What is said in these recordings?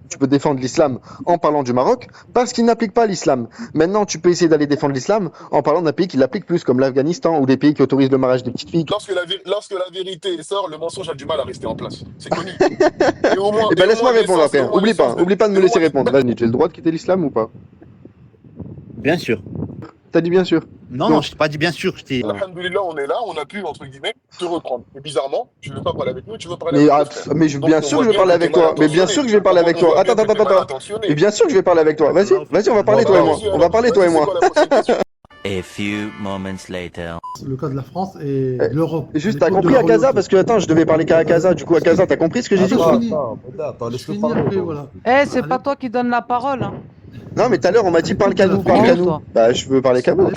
Tu peux défendre l'islam en parlant du Maroc parce qu'il n'applique pas l'islam. Maintenant, tu peux essayer d'aller défendre l'islam en parlant d'un pays qui l'applique plus, comme l'Afghanistan ou des pays qui autorisent le mariage des petites filles. Lorsque la vérité sort, le mensonge a du mal à rester en place. C'est connu. Et au moins, Eh ben, laisse-moi répondre l'essence, après. Oublie pas de me laisser répondre. Vas-y, tu as le droit de quitter l'islam ou pas? Bien sûr. T'as dit bien sûr. Non, je t'ai pas dit bien sûr. Alhamdoulilah, on est là, on a pu, entre guillemets, te reprendre. Et bizarrement, tu veux pas parler avec nous, tu veux parler avec nous. Bien sûr que je vais parler avec toi. Mais bien sûr que je vais parler avec toi. Attends. Mais bien sûr que je vais parler avec toi. Vas-y, on va parler toi et moi. On va parler toi et moi. A few moments later. Le cas de la France et de l'Europe. Juste, t'as compris à Casa parce que attends, je devais parler qu'à Casa. Du coup, à Casa, t'as compris ce que j'ai dit ou pas? Attends, laisse-le parler. Voilà. C'est pas toi qui donne la parole. Hein. Non, mais tout à l'heure, on m'a dit parle qu'à nous, parle qu'à nous. Bah, je veux parler qu'à vous.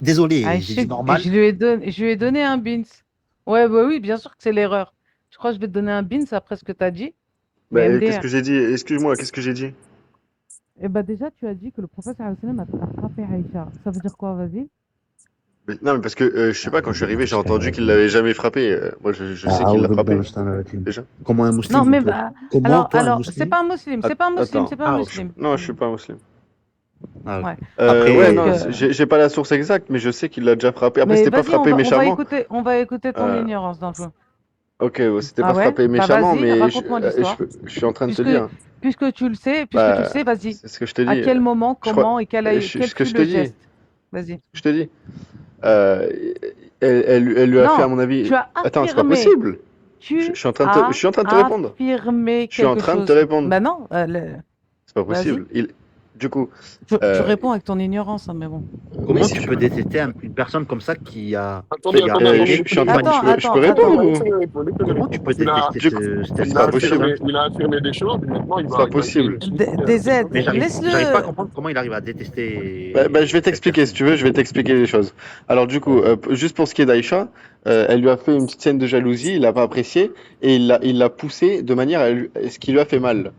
Désolé, Ah, j'ai dit normal. je lui ai donné un beans. Ouais, bah oui, bien sûr que c'est l'erreur. Je crois que je vais te donner un beans après ce que tu as dit. Bah, Mais qu'est-ce MDR. que j'ai dit? Excuse-moi, qu'est-ce que j'ai dit? Eh bah déjà, tu as dit que le prophète sallallahu alayhi wa sallam a frappé Aïcha. Ça veut dire quoi, vas-y? Non, mais parce que je sais pas, quand je suis arrivé, j'ai entendu qu'il l'avait jamais frappé. Moi, je sais qu'il l'a frappé. Déjà. Comment un musulman? Non, mais Comment toi, un alors, musulman? c'est pas un musulman, c'est pas un musulman, c'est pas un musulman. Non, je suis pas un musulman. Ah, ok. Ouais. Après, ouais, non, j'ai pas la source exacte, mais je sais qu'il l'a déjà frappé. Après, Mais c'était pas vas-y, frappé méchamment. on va écouter ton ignorance d'un peu. Ok, ouais, c'était Ah pas ouais? frappé Bah méchamment, vas-y, mais raconte-moi l'histoire. je suis en train de te dire. Puisque tu le sais, vas-y. C'est ce que je te dis. À quel moment, comment et quel ce fut que je te le dis. geste? Vas-y. Je te dis. Elle lui a Non, fait, à mon avis. tu as Attends, c'est pas affirmé. possible. Tu Je suis en train de te répondre. affirmé Je suis en quelque train de chose. te répondre. Bah non, C'est pas possible. Du coup. tu réponds avec ton ignorance, hein, mais bon. comment si tu tu peux veux. détester une personne comme ça qui a. Attendez, Je suis en train de. Je peux répondre ou. Comment tu peux détester cette C'est pas possible. Il a affirmé des choses, maintenant il va. C'est pas possible. Des aides, Mais j'arrive laisse-le. pas à comprendre comment il arrive à détester. Bah, je vais t'expliquer, si tu veux, je vais t'expliquer les choses. Alors du coup, juste pour ce qui est d'Aïcha, elle lui a fait une petite scène de jalousie, il l'a pas apprécié, et il l'a poussé de manière à ce qui lui a fait mal.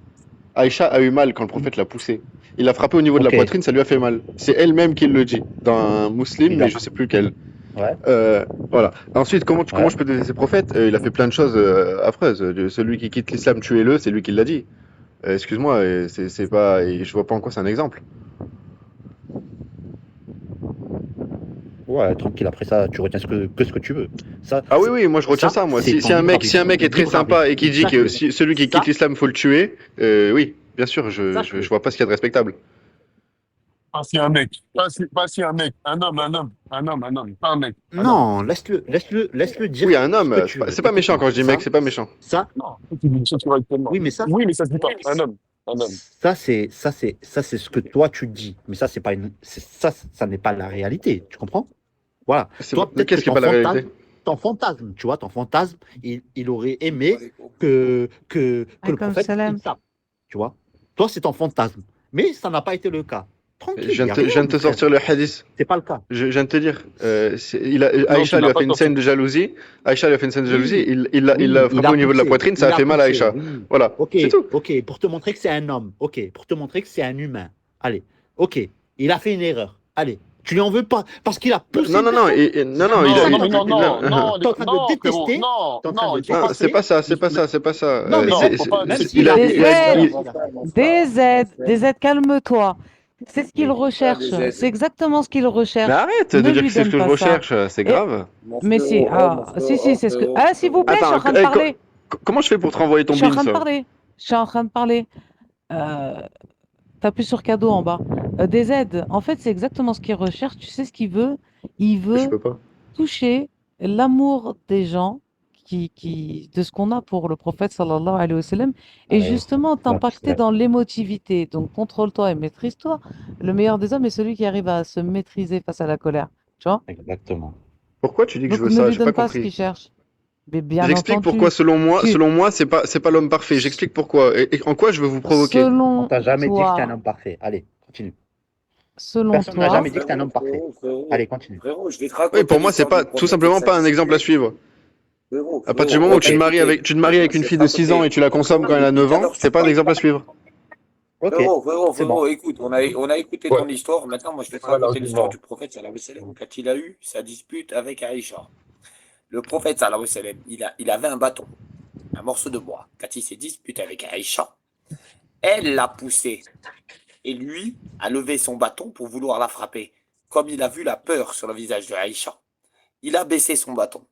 Aïcha a eu mal quand le prophète l'a poussé. Il l'a frappé au niveau de la poitrine, ça lui a fait mal. C'est elle-même qui le dit, dans un musulman, mais je sais plus lequel. Ouais. Voilà. Ensuite, comment je peux détester ce prophète? Il a fait plein de choses affreuses. Celui qui quitte l'islam, tuez-le, c'est lui qui l'a dit. Excuse-moi, c'est pas, je vois pas en quoi c'est un exemple. Ouais, tranquille, après ça, tu retiens ce que tu veux. Ça, Ah oui, moi je retiens ça, moi. c'est Si un mec est très sympa et qui dit que Exactement. celui qui quitte l'islam, faut le tuer, oui, bien sûr, je vois pas ce qu'il y a de respectable. Pas si un mec. Pas si un mec. Un homme. Pas un mec. Non, laisse-le dire. Oui, un homme, ce que tu veux. c'est pas méchant quand je dis mec, c'est pas méchant. Ça, Non, tu dis des choses correctement. oui, mais ça, Oui, mais ça se dit pas. Un homme. ça c'est ce que toi tu dis. Mais ça, c'est pas ça n'est pas la réalité. Tu comprends? Voilà. Toi, peut-être Qu'est-ce qui est pas la réalité? ton fantasme, tu vois, ton fantasme, il aurait aimé que le prophète salam. quitte ça. Tu vois? Toi, c'est ton fantasme. Mais ça n'a pas été le cas. Tranquille. Je viens de te sortir le hadith. C'est pas le cas. Je viens de te dire. Aïcha lui a fait une scène de jalousie. Il l'a frappé au niveau de la poitrine, ça a fait mal à Aïcha. Oui. Voilà. Ok, C'est tout. ok, pour te montrer que c'est un homme. Ok, pour te montrer que c'est un humain. Allez, ok, il a fait une erreur. Allez, tu lui en veux pas parce qu'il a poussé. Non, personne. Non, T'es en train de le détester. Non, T'es en train de le Non, détester. c'est pas ça. Non, mais faut pas- même c'est- s'il a Des aides, calme-toi. C'est ce qu'il recherche. C'est exactement ce qu'il recherche. Mais arrête Ne de dire lui que c'est ce que donne je pas ça. recherche, c'est grave. Mais si, si, c'est ce que. Ah, s'il vous plaît, je suis en train de Attends, parler. Comment je fais pour te renvoyer ton Je suis en train de beans? parler. Je suis en train de parler. T'appuies sur cadeau en bas. Des aides. En fait, c'est exactement ce qu'il recherche. Tu sais ce qu'il veut? Il Je veut peux pas. toucher l'amour des gens de ce qu'on a pour le prophète sallallahu alayhi wa sallam et Ouais, justement t'impacter ouais. dans l'émotivité. Donc contrôle-toi et maîtrise-toi. Le meilleur des hommes est celui qui arrive à se maîtriser face à la colère. Tu vois? Exactement. Pourquoi tu dis que Donc je veux ne ça? lui J'ai donne pas pas ce qu'il compris. cherche. Mais bien J'explique entendu, pourquoi, selon tu- moi, c'est pas l'homme parfait. J'explique pourquoi. Et en quoi je veux vous provoquer? On selon t'a jamais dit que toi, c'était un homme parfait. Allez, continue. selon Personne n'a toi, jamais dit que c'était un homme parfait. Allez, continue. Frérot, je vais te raconter Oui, pour moi, c'est pas tout simplement pas un exemple à suivre. À partir du moment où tu te maries avec une fille de 6 ans et tu la consommes quand elle a 9 ans, c'est pas un exemple à suivre. Ok, c'est bon. Frérot, écoute, on a écouté Ouais. ton histoire. Maintenant, moi, je vais te Voilà, raconter l'histoire argument. du prophète, sallallahu alayhi wa sallam, quand il a eu sa dispute avec Aïcha. Le prophète, sallallahu alayhi wa sallam, il avait un bâton, un morceau de bois. Quand il s'est disputé avec Aïcha, elle l'a poussé. Et lui a levé son bâton pour vouloir la frapper. Comme il a vu la peur sur le visage de Aïcha, il a baissé son bâton.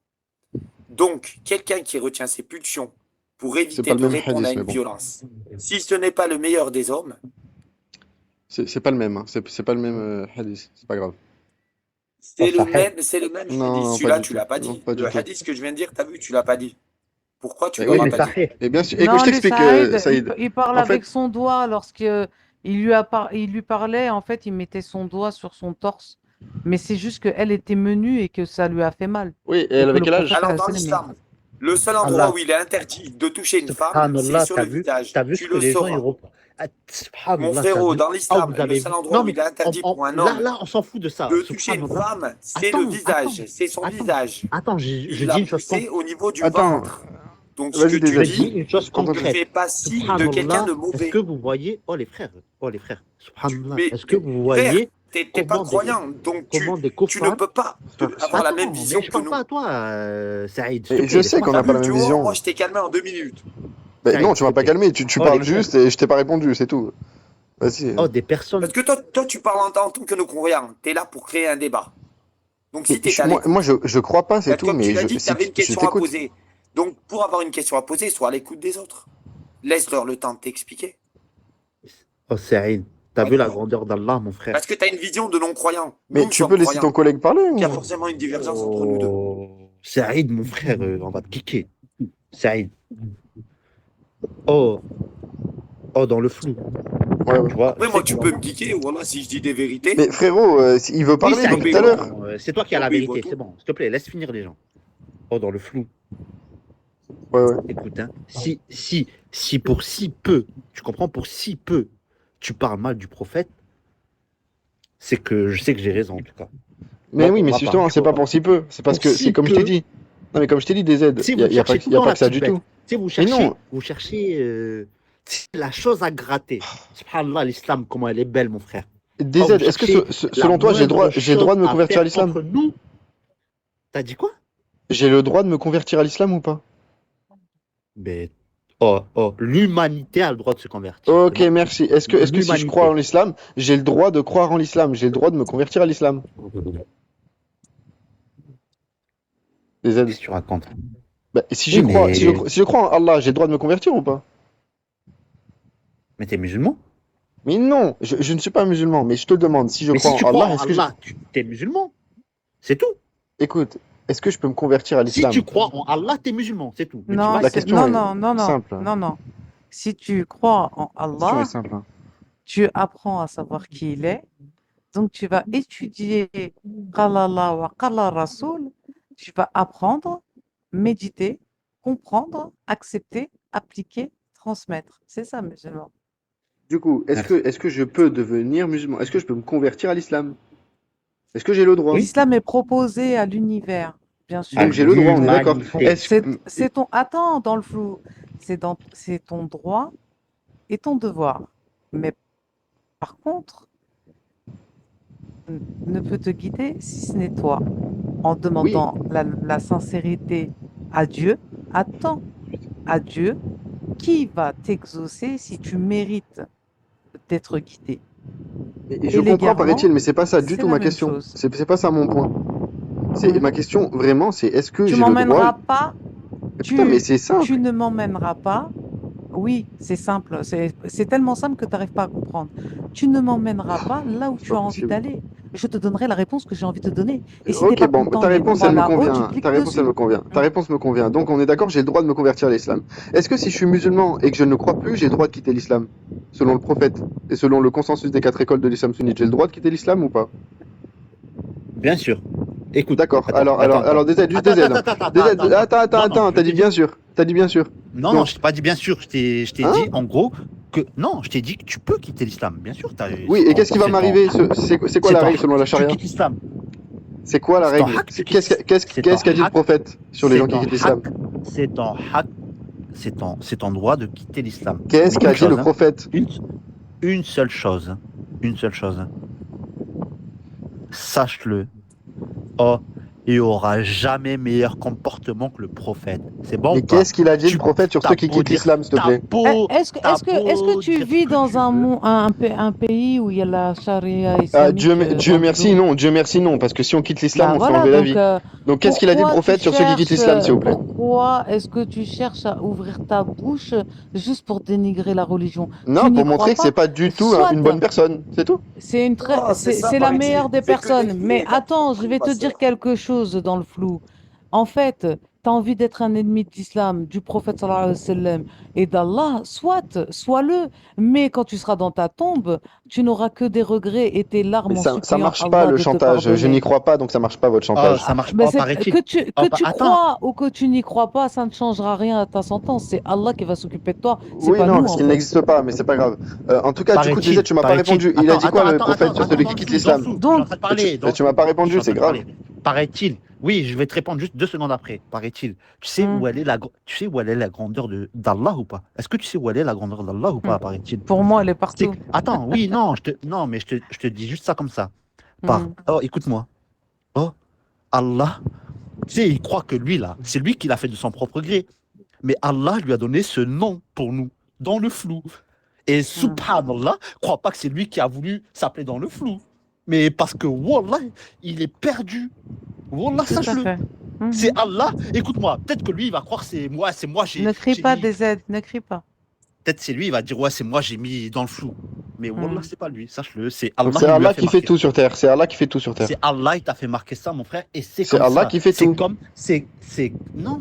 Donc, quelqu'un qui retient ses pulsions pour C'est éviter pas le de même répondre à hadith, mais une bon. violence, si ce n'est pas le meilleur des hommes, C'est pas le même, hein. C'est pas le même hadith, c'est pas grave. c'est le Sahih. même, c'est le même Non, hadith. non, pas Celui-là, du tu tout. l'as pas Non, dit. pas du Le tout. hadith que je viens de dire, t'as vu, tu l'as pas dit. Pourquoi tu Eh Oui, l'auras mais pas dit? Sahih. Et bien sûr. Écoute, Non, je lui, t'explique, Saïd, Saïd. il parle En fait, avec son doigt lorsque il lui parlait, en fait, il mettait son doigt sur son torse. Mais c'est juste qu'elle était menue et que ça lui a fait mal. oui, et Et elle que avait le quel âge? prophète, Alors, dans sallallahu alayhi wa sallam, l'islam, le seul endroit Allah, où il est interdit de toucher une femme, c'est subhanallah, sur le visage. t'as vu Tu ce que le les gens ils sauras. reprennent. Ah, Mon subhanallah, t'as frérot, vu? dans Oh, l'islam, vous le avez seul vu. endroit Non, où mais il est interdit pour un là, homme là, on s'en fout de ça. de toucher une Subhanallah. femme, c'est le Attends, visage, c'est son attends, visage. attends, je Il dis l'a une chose poussé au niveau du Attends, ventre. Donc, ce que vas-y, tu je DZ. dis dis une chose ne concrète. fait pas signe de quelqu'un de Subhanallah, est-ce que mauvais. vous voyez, oh les frères, subhanallah, Mais, est-ce que vous frère, voyez t'es pas comment croyant, donc comment des tu ne kuffars. peux pas avoir la même Attends, vision mais je que parle nous. pas à toi, Saïd, s'il Mais te je plaît, sais laisse-moi qu'on n'a T'as pas finir. la vu, même tu vois, moi vision. je t'ai calmé en 2 minutes. Ben Saïd, non, tu s'il m'as te pas plaît. calmé, tu Oh les parles frères, juste et je t'ai pas répondu, c'est tout. Vas-y. oh des personnes. Parce que toi, tu parles en tant que nos croyants. T'es là pour créer un débat. Donc Mais si t'es à moi, l'écoute, je crois pas, c'est tout, comme tu mais l'as dit, si t'avais une je question à t'écoute. poser. Donc pour avoir une question à poser, sois à l'écoute des autres. Laisse-leur le temps de t'expliquer. Oh Saïd, t'as vu la grandeur d'Allah, mon frère. Parce que tu as une vision de non-croyant. Mais Nous tu sommes peux laisser ton croyants. collègue parler Il y a ou... forcément une divergence entre nous deux. Oh, Saïd, mon frère, on va te kicker. Saïd. Oh, oh, dans le flou. Ouais, ouais. Tu vois, Après, je moi, sais tu que peux me geeker, voilà, si je dis des vérités. Mais frérot, il veut oui, parler Saïd, depuis Saïd, tout à c'est l'heure. bon, c'est toi qui as la Oui, vérité, voilà. c'est bon. S'il te plaît, laisse finir les gens. Oh, dans le flou. Ouais, ouais. Écoute, hein, si pour si peu, tu comprends, pour si peu, tu parles mal du prophète, c'est que je sais que j'ai raison, en tout cas. Mais Moi, oui, pour mais ma part, justement, tu c'est pas vois, pour si peu. C'est parce pour que si c'est comme je t'ai peu, dit. Non, mais comme je t'ai dit, des aides. si Il vous y a pas, cherchez tout y le a temps pas la que ça petite du bête, tout. si vous Mais cherchez, non, la chose à gratter. Subhanallah, l'islam, comment elle est belle, mon frère. Oh, des vous aides. Est-ce que cherchez la selon toi, moindre j'ai le droit chose de me à convertir à faire l'islam? entre nous. T'as dit quoi? J'ai le droit de me convertir à l'islam ou pas? Mais, l'humanité a le droit de se convertir, Ok, c'est bon? merci. Est-ce que si je crois en L'humanité. l'islam, j'ai le droit de croire en l'islam? J'ai le droit de me convertir à l'islam? Des aides. Qu'est-ce que tu racontes? Bah, si Oui, j'y crois, si mais je crois en Allah, j'ai le droit de me convertir ou pas? t'es musulman? Mais non, je ne suis pas musulman, mais je te demande, si je Mais crois si en tu crois Allah, en est-ce que Allah, t'es musulman. C'est tout. écoute, est-ce que je peux me convertir à Si l'islam? tu crois en Allah, t'es musulman, c'est tout. Mais tu Non, vas La le question non, est non, non, non, simple. non, non. Si tu crois en La question est Allah, simple. Hein. tu apprends à savoir qui il est. Donc, tu vas étudier Qala Allah wa Qala Rasoul. Tu vas apprendre, méditer, comprendre, accepter, appliquer, transmettre. C'est ça, musulman. Du coup, Merci. est-ce que je peux devenir musulman? Est-ce que je peux me convertir à l'islam? Est-ce que j'ai le droit? L'islam est proposé à l'univers, bien sûr. Donc j'ai le droit, on est d'accord. l'humanité. Est-ce que... C'est ton... Attends, dans le flou. C'est ton droit et ton devoir. Mais par contre, ne peut te guider si ce n'est toi. En Oui, demandant la sincérité à Dieu, attends à Dieu qui va t'exaucer si tu mérites d'être guidé. et Et je comprends, l'égarement, paraît-il, mais c'est pas ça du c'est tout la ma même question. chose. C'est pas ça mon point. Mhm. Ma question, vraiment, c'est est-ce que Tu j'ai le droit... m'emmèneras pas, Mais putain, mais c'est tu simple. ne m'emmèneras pas. Oui, c'est simple. C'est tellement simple que tu n'arrives pas à comprendre. Tu ne m'emmèneras pas là où C'est tu pas as envie possible. d'aller. Je te donnerai la réponse que j'ai envie de te donner. Et si tu n'es Ok, pas bon, content ta des réponse, trois elle me là-haut, tu convient. cliques Ta réponse, elle dessus. me convient. Ta réponse me convient. Donc, on est d'accord, j'ai le droit de me convertir à l'islam. Est-ce que si je suis musulman et que je ne crois plus, j'ai le droit de quitter l'islam? Selon le prophète et selon le consensus des 4 écoles de l'islam sunnite, j'ai le droit de quitter l'islam ou pas? Bien sûr. Écoute. D'accord. Attends. Alors, des aides, juste des aides. Des aides. Attends, t'as dit bien sûr. T'as dit bien sûr. Non, Donc, je t'ai pas dit bien sûr. Je t'ai hein? dit en gros que non, je t'ai dit que tu peux quitter l'islam. Bien sûr. Oui, et qu'est-ce qui va m'arriver? C'est quoi la règle selon la Tu charia? quittes l'islam. C'est quoi la C'est ton règle? haq, tu Qu'est-ce quittes- qu'a dit le prophète sur les gens qui quittent l'islam? C'est ton haq. C'est ton droit de quitter l'islam. Qu'est-ce Mais qu'a une dit le chose, hein. prophète? une seule chose. Une seule chose. Sache-le. Oh, il n'y aura jamais meilleur comportement que le prophète. C'est bon Et ou pas? qu'est-ce qu'il a dit Tu- le prophète sur t'as ceux qui beau quittent dire- l'islam, s'il te t'as plaît? beau- Est-ce t'as que beau tu dire vis ce que dans tu veux. un pays où il y a la charia Ah, islamique Dieu dans merci, le dos? non, Dieu merci, non, parce que si on quitte l'islam, Bah on se fait voilà, enlever la donc vie. Donc qu'est-ce qu'il a dit le pourquoi tu prophète sur ceux qui quittent cherches, l'islam, s'il vous plaît? pourquoi est-ce que tu cherches à ouvrir ta bouche juste pour dénigrer la religion? Non, Tu n'y pour crois montrer que pas? c'est pas du tout Soit. une bonne personne, c'est tout. C'est une très, Non, c'est ça, c'est la paraît-il. meilleure des C'est que des personnes. filles, Mais t'as attends, je compris, vais ma te sœur. dire quelque chose dans le flou. En fait, tu as envie d'être un ennemi de l'islam, du prophète sallallahu alayhi wa sallam et d'Allah, sois-le. Mais quand tu seras dans ta tombe, tu n'auras que des regrets et tes larmes Mais en ça suppliant marche pas Allah le de te chantage. Je pardonner. n'y crois pas, donc ça marche pas votre Oh, chantage. ça marche Mais pas, c'est paraît-il. que tu Attends. crois ou que tu n'y crois pas, ça ne changera rien à ta sentence. C'est Allah qui va s'occuper de toi. C'est Oui, pas non, nous parce en qu'il fait. n'existe pas, mais c'est pas grave. En tout cas, du coup, Paraît-il, disais, tu m'as pas paraît-il. répondu. Il a dit quoi le Attends, prophète sur attends, celui dans qui le quitte flou, dans le l'islam? flou. Donc- Je suis en train de parler. Mais tu m'as pas répondu, Je suis en c'est train de grave. parler. Paraît-il. Oui, je vais te répondre juste 2 secondes après. Paraît-il. Tu sais où elle est tu sais où elle est la grandeur d'Allah ou pas? Est-ce que tu sais où elle est la grandeur d'Allah ou pas, paraît-il? Pour moi, elle est partout. Attends, oui, non, non, mais je te dis juste ça comme ça. Oh, écoute-moi. Oh, Allah, tu sais, il croit que lui, là, c'est lui qui l'a fait de son propre gré. Mais Allah lui a donné ce nom pour nous, dans le flou. Et subhanallah, crois pas que c'est lui qui a voulu s'appeler dans le flou. Mais parce que, wallah, il est perdu. Wallah, Tout à sache-le. fait. C'est Allah. Écoute-moi, peut-être que lui, il va croire que c'est moi, Ne crie pas mis- des aides, ne crie pas. Peut-être c'est lui, il va dire, ouais, c'est moi, j'ai mis dans le flou. Mais wallah, c'est pas lui, sache-le. C'est Donc Allah, c'est il lui a Allah qui fait marquer. tout sur terre. C'est Allah qui fait tout sur terre. C'est Allah, il t'a fait marquer ça, mon frère, et c'est C'est comme Allah ça. qui fait C'est tout. comme, non,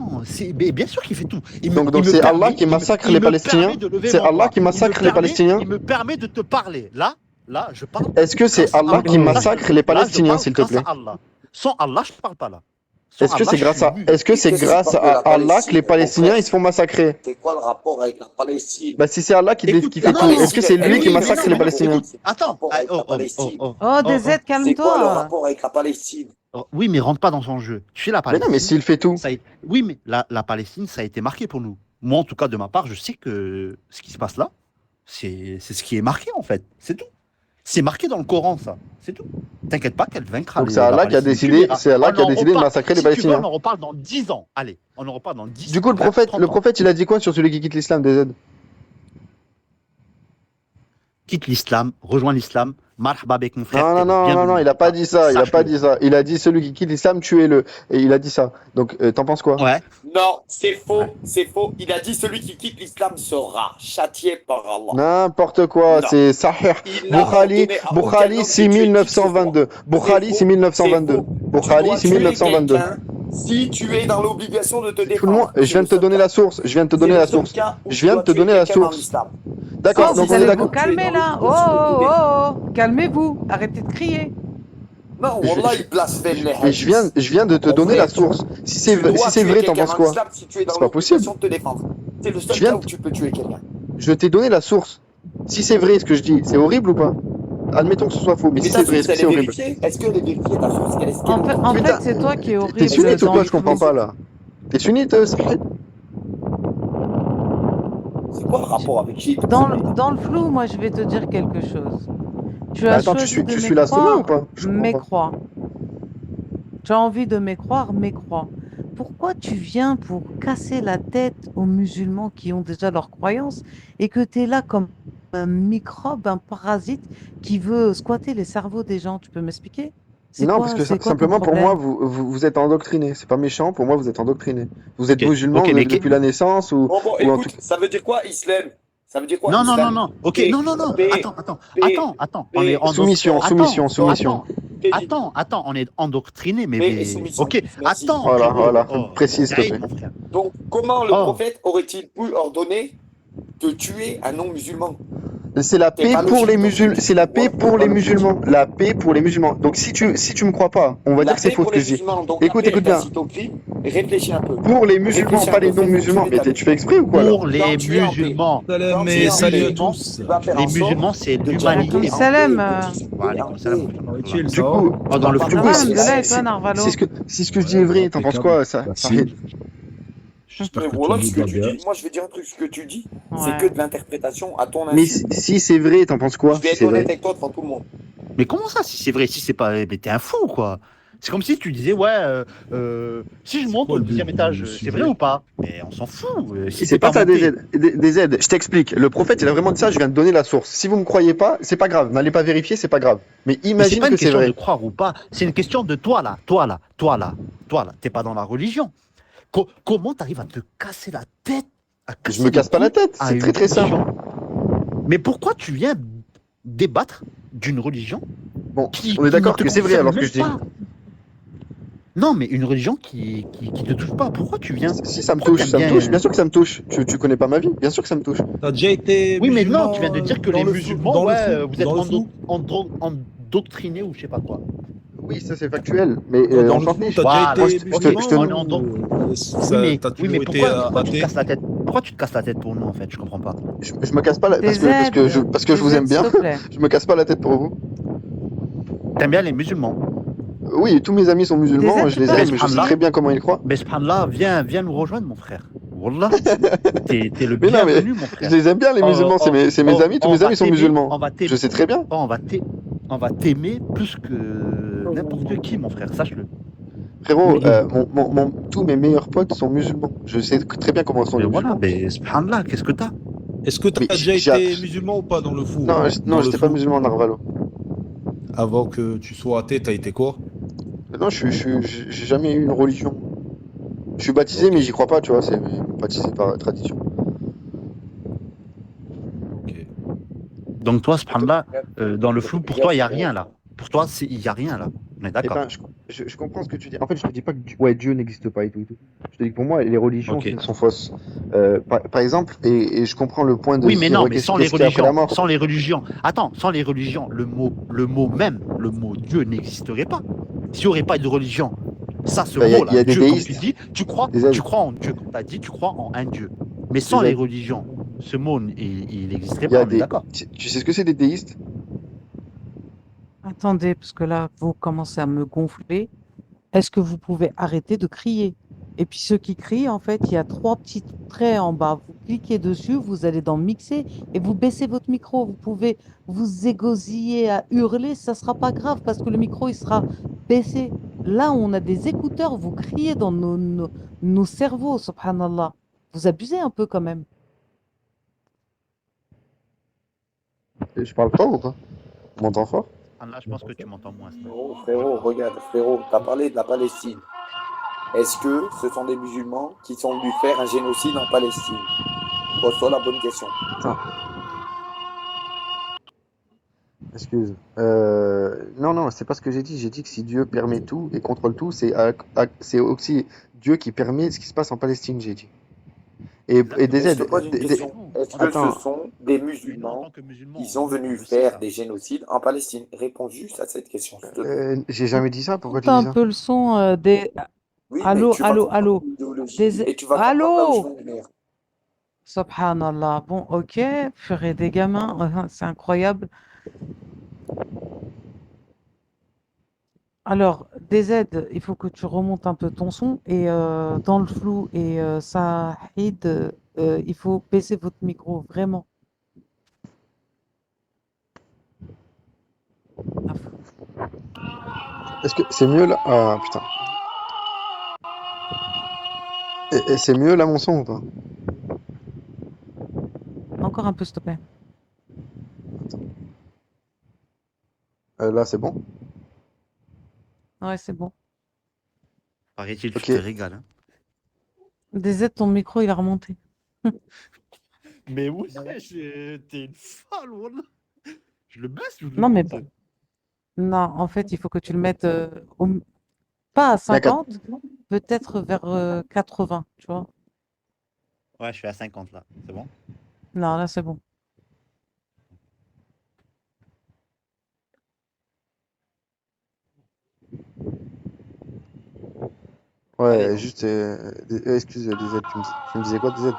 mais bien sûr qu'il fait tout. Donc c'est Allah qui massacre les Palestiniens. C'est Allah qui massacre les Palestiniens. Il me permet de te parler. Là, je parle. Est-ce que c'est grâce à Allah qui Allah. massacre les Là, je Palestiniens, parle s'il te grâce plaît? à Allah. Sans Allah, je parle pas là. Sans Est-ce que Allah, c'est je grâce suis à, nul. est-ce que c'est Qu'est-ce que grâce c'est pas à que la Allah que les Palestine, Palestiniens mon frère? ils se font massacrer? C'est quoi le rapport avec la Palestine? Bah si c'est Allah qui Écoute, fait non, tout, non, est-ce que c'est mais lui oui, qui mais massacre non, les mais Palestiniens? écoute, Attends. avec la Palestine. Oh, des aides, C'est quoi le calme-toi. rapport avec la Palestine? Oui, mais rentre pas dans son jeu. Tu sais, la Mais Palestine. non, mais s'il fait tout. Oui, mais la Palestine, ça a été marqué pour nous. Moi, en tout cas, de ma part, je sais que ce qui se passe là, c'est ce qui est marqué, en fait. C'est tout. C'est marqué dans le Coran, ça. C'est tout. T'inquiète pas qu'elle vaincra. Donc c'est Allah qui a décidé, de massacrer les Si tu veux, Palestiniens. on en reparle dans 10 ans. Allez, on en reparle dans 10 ans. Du coup, le 20, 30 ans. prophète, il a dit quoi sur celui qui quitte l'islam, des aides? Quitte l'islam, rejoins l'islam. Marhaba avec mon frère. t'es Non, bienvenu. il a pas dit ça, il a Sache-le. pas dit ça. Il a dit celui qui quitte l'islam, tuez-le. Et il a dit ça. Donc, t'en penses quoi? Ouais. Non, c'est faux, c'est faux. Il a dit celui qui quitte l'islam sera châtié par Allah. N'importe quoi, Non. c'est Sahih. Il n'a Bukhari, ordonné à aucun Bukhari, homme c'est de tuer qui que ce 1922. soit. Bukhari, C'est c'est faux, 1922. c'est faux. Bukhari, Tu dois c'est tuer 1922. quelqu'un Si tu es dans l'obligation de te Tout le défendre. monde, je viens de te donner la source. Je viens de te donner la source. Je viens de te donner la source. D'accord, Oh, donc vous on est allez vous d'accord. calmer là. Oh. Calmez-vous. Arrêtez de crier. Non, Wallah, il blasphème les Mais hadiths. je viens de te En donner vrai, la source. Si c'est Tu dois tuer vrai, t'en quelqu'un penses en quoi? islam si tu es dans C'est pas possible. l'obligation de te défendre. C'est le seul Je viens cas de- où tu peux tuer quelqu'un. Je t'ai donné la source. Si c'est vrai ce que je dis, c'est horrible ou pas? Admettons que ce soit faux, mais si ta c'est vrai, source, est-ce que elle c'est est horrible? vérifiée? Est-ce qu'elle est vérifiée, ta source? En Putain, fait, c'est toi qui es horrible. T'es sunnite ou dans quoi? le Je comprends flou. pas là. T'es sunnite, Saïd? C'est quoi le rapport avec Chiite? Dans le flou, moi, je vais te dire quelque chose. Tu as Attends, choisi de tu suis la sunna ou mécroire, pas? Je comprends pas. mécrois. Tu as envie de mécroire, mécrois. Pourquoi tu viens pour casser la tête aux musulmans qui ont déjà leurs croyances et que tu es là comme un microbe, un parasite qui veut squatter les cerveaux des gens? Tu peux m'expliquer? C'est Non, quoi- parce que c'est quoi ton simplement pour problème? moi, vous êtes endoctriné. C'est pas méchant, pour moi, vous êtes endoctriné. Vous êtes Ok, musulman, ok, vous mais êtes depuis la naissance ou. Bon, ou en écoute, tout- ça veut dire quoi, islam? Ça veut dire quoi, Non. islam? Ok, Paix, non. paix, Attends. On est Soumission, soumission. paix. Attends, on est endoctriné, mais. Paix et soumission. Ok, Merci. attends. Voilà, Oh, précise, s'il te hey, plaît. mon frère. Donc, comment le Oh. prophète aurait-il pu ordonner de tuer un non-musulman? C'est la C'est paix pas pour les logique, musulmans. donc. C'est la paix Ouais, pour c'est les pas musulmans. La paix pour les musulmans. Donc si tu me crois pas, on va La dire que c'est paix faux ce pour que les je dis. musulmans, donc Écoute, la paix écoute bien. incite au crime. Réfléchis un peu. Pour les musulmans, Réfléchis pas un les peu, non-musulmans. fais Mais ta tu fais exprès ou quoi là? Pour les Quand tu es en paix. musulmans. Salam Quand tu et es en salut à paix, tous. tu vas faire Les en sorte musulmans, c'est de l'humanité. Alaikum garantir salam. en paix, Wa alaikum salam. Chill, Du ça va coup, Oh, dans le du flou. coup, Alhamdulillah, et si toi, Narvalo? si ce que je dis est vrai, t'en penses quoi, ça? Merci. J'espère Mais que voilà tu ce lis que de la tu BA. dis. Moi, je vais dire un truc. Ce que tu dis, c'est Ouais. que de l'interprétation à ton Mais insu. si c'est vrai, t'en penses quoi Je vais si être c'est honnête vrai? avec toi devant tout le monde. Mais comment ça, si c'est vrai, si c'est pas. Mais t'es un fou, quoi. C'est comme si tu disais, ouais, si je C'est monte quoi au le but 10e étage, du c'est vrai sujet? ou pas? Mais on s'en fout. Si C'est t'es pas pas ça, monté. DZ. Je t'explique. Le prophète, il a vraiment dit ça, je viens de donner la source. Si vous me croyez pas, c'est pas grave. N'allez pas vérifier, c'est pas grave. Mais Mais c'est imagine pas une que c'est question de vrai. croire ou pas. C'est une question de toi, là. Toi, là. T'es pas dans la religion. Comment t'arrives à te casser la tête, à Je casser me casse le pas la cou tête, à c'est une très très simple. religion? Mais pourquoi tu viens débattre d'une religion Bon, qui on est ne d'accord te que c'est vrai concerne alors ce que même je dis. pas? Non, mais une religion qui te touche pas. Pourquoi tu viens? Si ça me Pourquoi touche, t'aimes ça me bien touche. Bien sûr que ça me touche. Tu connais pas ma vie, bien sûr que ça me touche. T'as déjà été Oui, mais non, tu musulman viens de dire que dans les le flou, musulmans, dans le ouais, flou, vous êtes dans le flou. endoctrinés ou je sais pas quoi. Oui, ça c'est factuel, mais Dans on le s'en flou, fiche. t'as Voilà. déjà Moi, été Ok, je te- musulman on est en don- ou t'as Oui, mais toujours été pourquoi tu te athée? casses la tête? Pourquoi tu te casses la tête pour nous en fait? Je comprends pas. je me casse pas la... DZ, parce que je vous DZ, aime bien. s'il te plaît. Je me casse pas la tête pour vous. T'aimes bien les musulmans? Oui, tous mes amis sont musulmans, DZ, je tu les peux aime, rester je sais là. très bien comment ils croient. Mais subhanallah, viens nous rejoindre, mon frère. Wallah, t'es le Mais non, mais bienvenu, mon je frère. les aime bien les musulmans, c'est mes amis, tous on mes va amis sont t'aimer, musulmans. on va Je t'aimer, sais très bien. on va t'aimer plus que n'importe qui, mon frère, sache-le. Frérot, Mais, tous mes meilleurs potes sont musulmans. Je sais très bien comment sont mais les voilà, musulmans. mais subhanallah, qu'est-ce que t'as? Est-ce que Mais t'as déjà j'ai- été musulman ou pas dans le flou? Non, Dans le j'étais pas flou. musulman, Narvalo. Avant que tu sois athée, t'as été quoi? Non, j'ai jamais eu une religion. Je suis baptisé, Ok, mais j'y crois pas, tu vois, c'est baptisé par tradition. ok. Donc toi, subhanallah, dans le Et flou, toi, pour toi, il n'y a rien là. Pour toi, il n'y a rien là. On est Eh d'accord. ben, je comprends ce que tu dis. En fait, je te dis pas que ouais, Dieu n'existe pas et tout, et tout. Je te dis que pour moi, les religions Ok. sont fausses. Par exemple, et je comprends le point de Oui, se mais dire, non, ouais, mais sans les qu'est-ce qu'il y a après la religions, mort? sans les religions. Attends, sans les religions, le mot Dieu n'existerait pas. S'il n'y aurait pas de religion, ça, ce Ben, mot-là, y a des Dieu, comme tu déistes, dis, des aides, tu crois en Dieu, comme tu as dit, tu crois en un Dieu. Mais des sans les aides. religions, ce mot, il n'existerait Il y a pas, on est des. d'accord. Tu sais ce que c'est des déistes? Attendez, parce que là, vous commencez à me gonfler. Est-ce que vous pouvez arrêter de crier? Et puis ceux qui crient, en fait, il y a trois petits traits en bas. Vous cliquez dessus, vous allez dans mixer et vous baissez votre micro. Vous pouvez vous égosiller à hurler, ça sera pas grave parce que le micro, il sera baissé. Là, on a des écouteurs, vous criez dans nos cerveaux, subhanallah. Vous abusez un peu quand même. Je parle fort ou pas? On m'entend fort? Là, je pense que tu m'entends moins. frérot, regarde, frérot, t'as parlé de la Palestine. Est-ce que ce sont des musulmans qui sont venus faire un génocide en Palestine? Pose-toi la bonne question. Attends. Excuse. Non, c'est pas ce que j'ai dit. J'ai dit que si Dieu permet tout et contrôle tout, c'est aussi Dieu qui permet ce qui se passe en Palestine, j'ai dit. Et des Mais je te aides. pose une question. Est-ce que Attends. ce sont des Nous, en musulmans tant que musulmans, qui sont on venus le sait, faire ça. des génocides en Palestine? Réponds juste à cette question, s'il te plaît. J'ai jamais dit ça. Pourquoi Monte tu dis un ça? peu le son des... Oui, mais Allô, tu vas allô, comprendre allô. l'idéologie et tu vas comprendre là où je Allô? veux en venir. Subhanallah. Bon, ok, ferai des gamins, c'est incroyable. Alors, DZ, il faut que tu remontes un peu ton son et dans le flou et Saïd, il faut baisser votre micro, vraiment. À fond. Est-ce que c'est mieux là? Ah putain. Et c'est mieux là mon son ou pas? Encore un peu, s'il te plaît. Là c'est bon? Ouais, c'est bon. Paraît-il, tu Ok. te régales. Hein. DZ, ton micro, il a remonté. Mais oui, t'es une folle, wallah. Je le baisse ou je le Non, mais monte? non, en fait, il faut que tu le mettes pas à D'accord. 50, peut-être vers 80, tu vois. Ouais, je suis à 50 là. C'est bon? Non, là, c'est bon. Ouais, Allez. juste. Excuse, des aides. Tu me disais quoi, des aides?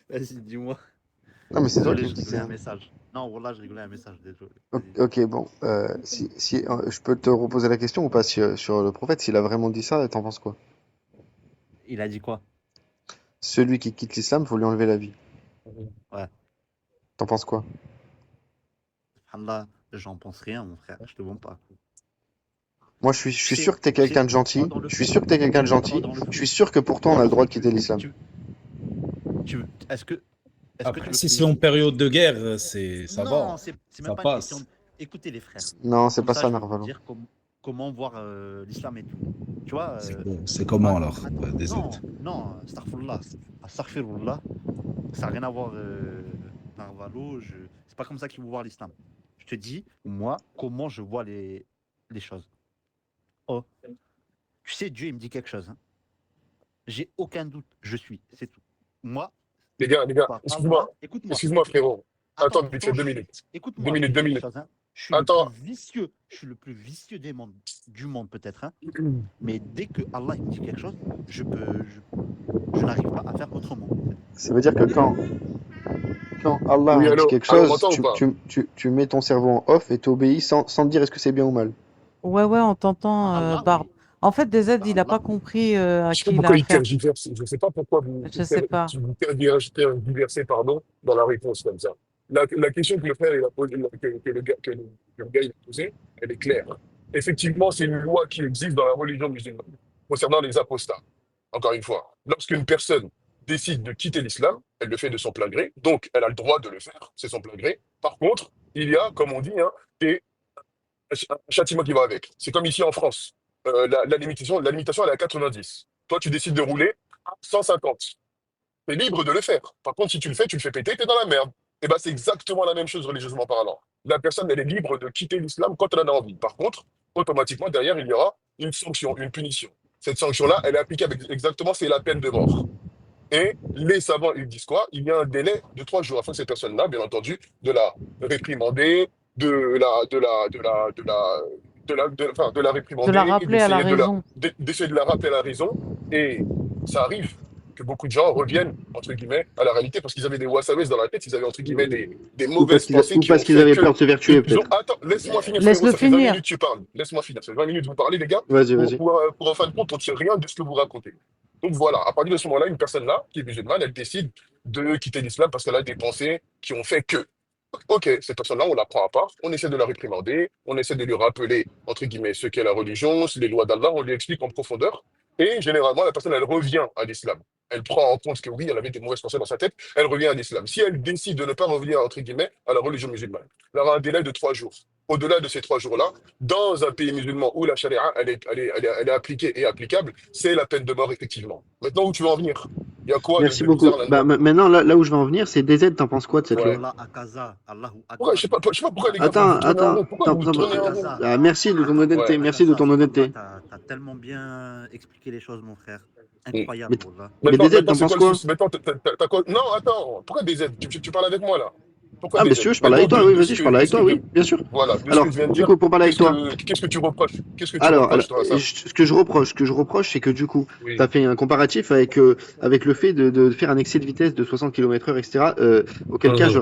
Vas-y, dis-moi. Non, mais c'est toi Désolé, qui je me disais. rigolais à un message. Non, voilà, je rigolais à un message, désolé. Ok, bon. Si je peux te reposer la question ou pas sur le prophète, s'il a vraiment dit ça, t'en penses quoi? Il a dit quoi? Celui qui quitte l'islam, faut lui enlever la vie. Ouais. T'en penses quoi? Allah, j'en pense rien, mon frère, je te mens pas. Moi, je suis Tu sûr sais, que t'es tu sais, quelqu'un de gentil. moi, dans le Je suis foot, sûr que t'es quelqu'un de moi, gentil. dans le Je foot, suis sûr que pour toi, on dans a le le droit de foot, quitter l'islam. est-ce que tu Après, veux si que c'est en période de guerre, ça Non, va. c'est même Ça pas une question. passe. Écoutez les frères. Non, c'est Comme pas ça, ça, je vais vous Narvalo. dire comment voir l'islam et tout. Tu vois, C'est comment alors, attends, DZ? non, astaghfirullah, ça n'a rien à voir, Narvalo, c'est pas comme ça qu'il faut voir l'islam. Je te dis, moi, comment je vois les choses. Oh, tu sais, Dieu, il me dit quelque chose. Hein. J'ai aucun doute, je suis, c'est tout. Moi, Les gars, par excuse-moi, Allah, écoute-moi. excuse-moi, frérot. Attends, Attends, vite fait, 2 minutes. écoute-moi, 2 minutes, je vais 2 te dire une minutes. chose, hein. Attends. Je suis le plus vicieux du monde peut-être, hein. Mais dès que Allah il me dit quelque chose, je n'arrive pas à faire autrement. Ça veut dire que quand Allah Oui, dit allô, quelque allô, chose, m'entends ou pas? tu mets ton cerveau en off et t'obéis sans te dire est-ce que c'est bien ou mal. Ouais, on t'entend, Allah, Barbe. oui. En fait, DZ, il n'a Allah, pas compris à Je sais pas qui il a pourquoi il affaire. tergiverse. Je sais pas pourquoi Je sais pas. vous tergiversez, pardon, dans la réponse comme ça. La question que le frère il a posée, que le gars il a posée, elle est claire. Effectivement, c'est une loi qui existe dans la religion musulmane concernant les apostats. Encore une fois, lorsqu'une personne décide de quitter l'islam, elle le fait de son plein gré, donc elle a le droit de le faire, c'est son plein gré. Par contre, il y a, comme on dit, hein, un châtiment qui va avec. C'est comme ici en France. La limitation, elle est à 90. Toi, tu décides de rouler à 150. Tu es libre de le faire. Par contre, si tu le fais péter, tu es dans la merde. Et ben, c'est exactement la même chose religieusement parlant. La personne, elle est libre de quitter l'islam quand elle en a envie. Par contre, automatiquement, derrière, il y aura une sanction, une punition. Cette sanction-là, elle est applicable exactement, c'est la peine de mort. Et les savants, ils disent quoi? Il y a un délai de 3 jours afin que cette personne-là, bien entendu, de la réprimander, de la De la réprimander, rappeler à la raison. d'essayer de la rappeler à la raison. Et ça arrive que beaucoup de gens reviennent, entre guillemets, à la réalité parce qu'ils avaient des wassawes dans la tête, ils avaient, entre guillemets, des mauvaises pensées qui ont Parce qu'ils fait avaient que. peur de se faire tuer, peut-être. Attends, laisse-moi finir, Laisse-le frérot, ça fait 20 finir. minutes que tu parles. Laisse-moi finir, ça fait 20 minutes que vous parlez, les gars. Vas-y. Pour en fin de compte, on ne tire rien de ce que vous racontez. Donc voilà, à partir de ce moment-là, une personne là, qui est musulmane, elle décide de quitter l'islam parce qu'elle a des pensées qui ont fait que. Ok, cette personne-là, on la prend à part, on essaie de la réprimander, on essaie de lui rappeler, entre guillemets, ce qu'est la religion, les lois d'Allah, on lui explique en profondeur. Et généralement, la personne, elle revient à l'islam. Elle prend en compte que oui, elle avait des mauvaises pensées dans sa tête, elle revient à l'islam. Si elle décide de ne pas revenir, entre guillemets, à la religion musulmane, elle aura un délai de 3 jours. Au-delà de ces 3 jours-là, dans un pays musulman où la charia, elle est appliquée et applicable, c'est la peine de mort, effectivement. Maintenant, où tu veux en venir? Il y a quoi Merci de beaucoup. bizarre là-dedans? Maintenant, là où je veux en venir, c'est DZ, t'en penses quoi de cette Ouais. loi? Allah Akaza, Allahu Pourquoi, Akbar. je sais pas pourquoi les gars, vous tournez en rond. Pourquoi vous tournez en rond? Merci de ton honnêteté, Ouais. merci de ton honnêteté. T'as tellement bien expliqué les choses, mon frère. Mm. Incroyable, Mais- Wallah. Mais Maintenant, DZ, t'en c'est penses quoi le quoi? souci? Maintenant, t'as quoi? Non, attends. Pourquoi des aides? Tu parles avec moi là? Pourquoi Ah, des mais si tu aides? veux, je parle avec Maintenant, toi, oui, vas-y, je parle avec toi, oui, bien sûr. Voilà, de ce Alors, que je viens de du dire, coup, pour parler avec toi. qu'est-ce que tu reproches? Qu'est-ce que tu Alors, reproches, toi, à ça? ce que je reproche, c'est que du coup, Oui. tu as fait un comparatif avec le fait de faire un excès de vitesse de 60 km/h, etc. Auquel cas, je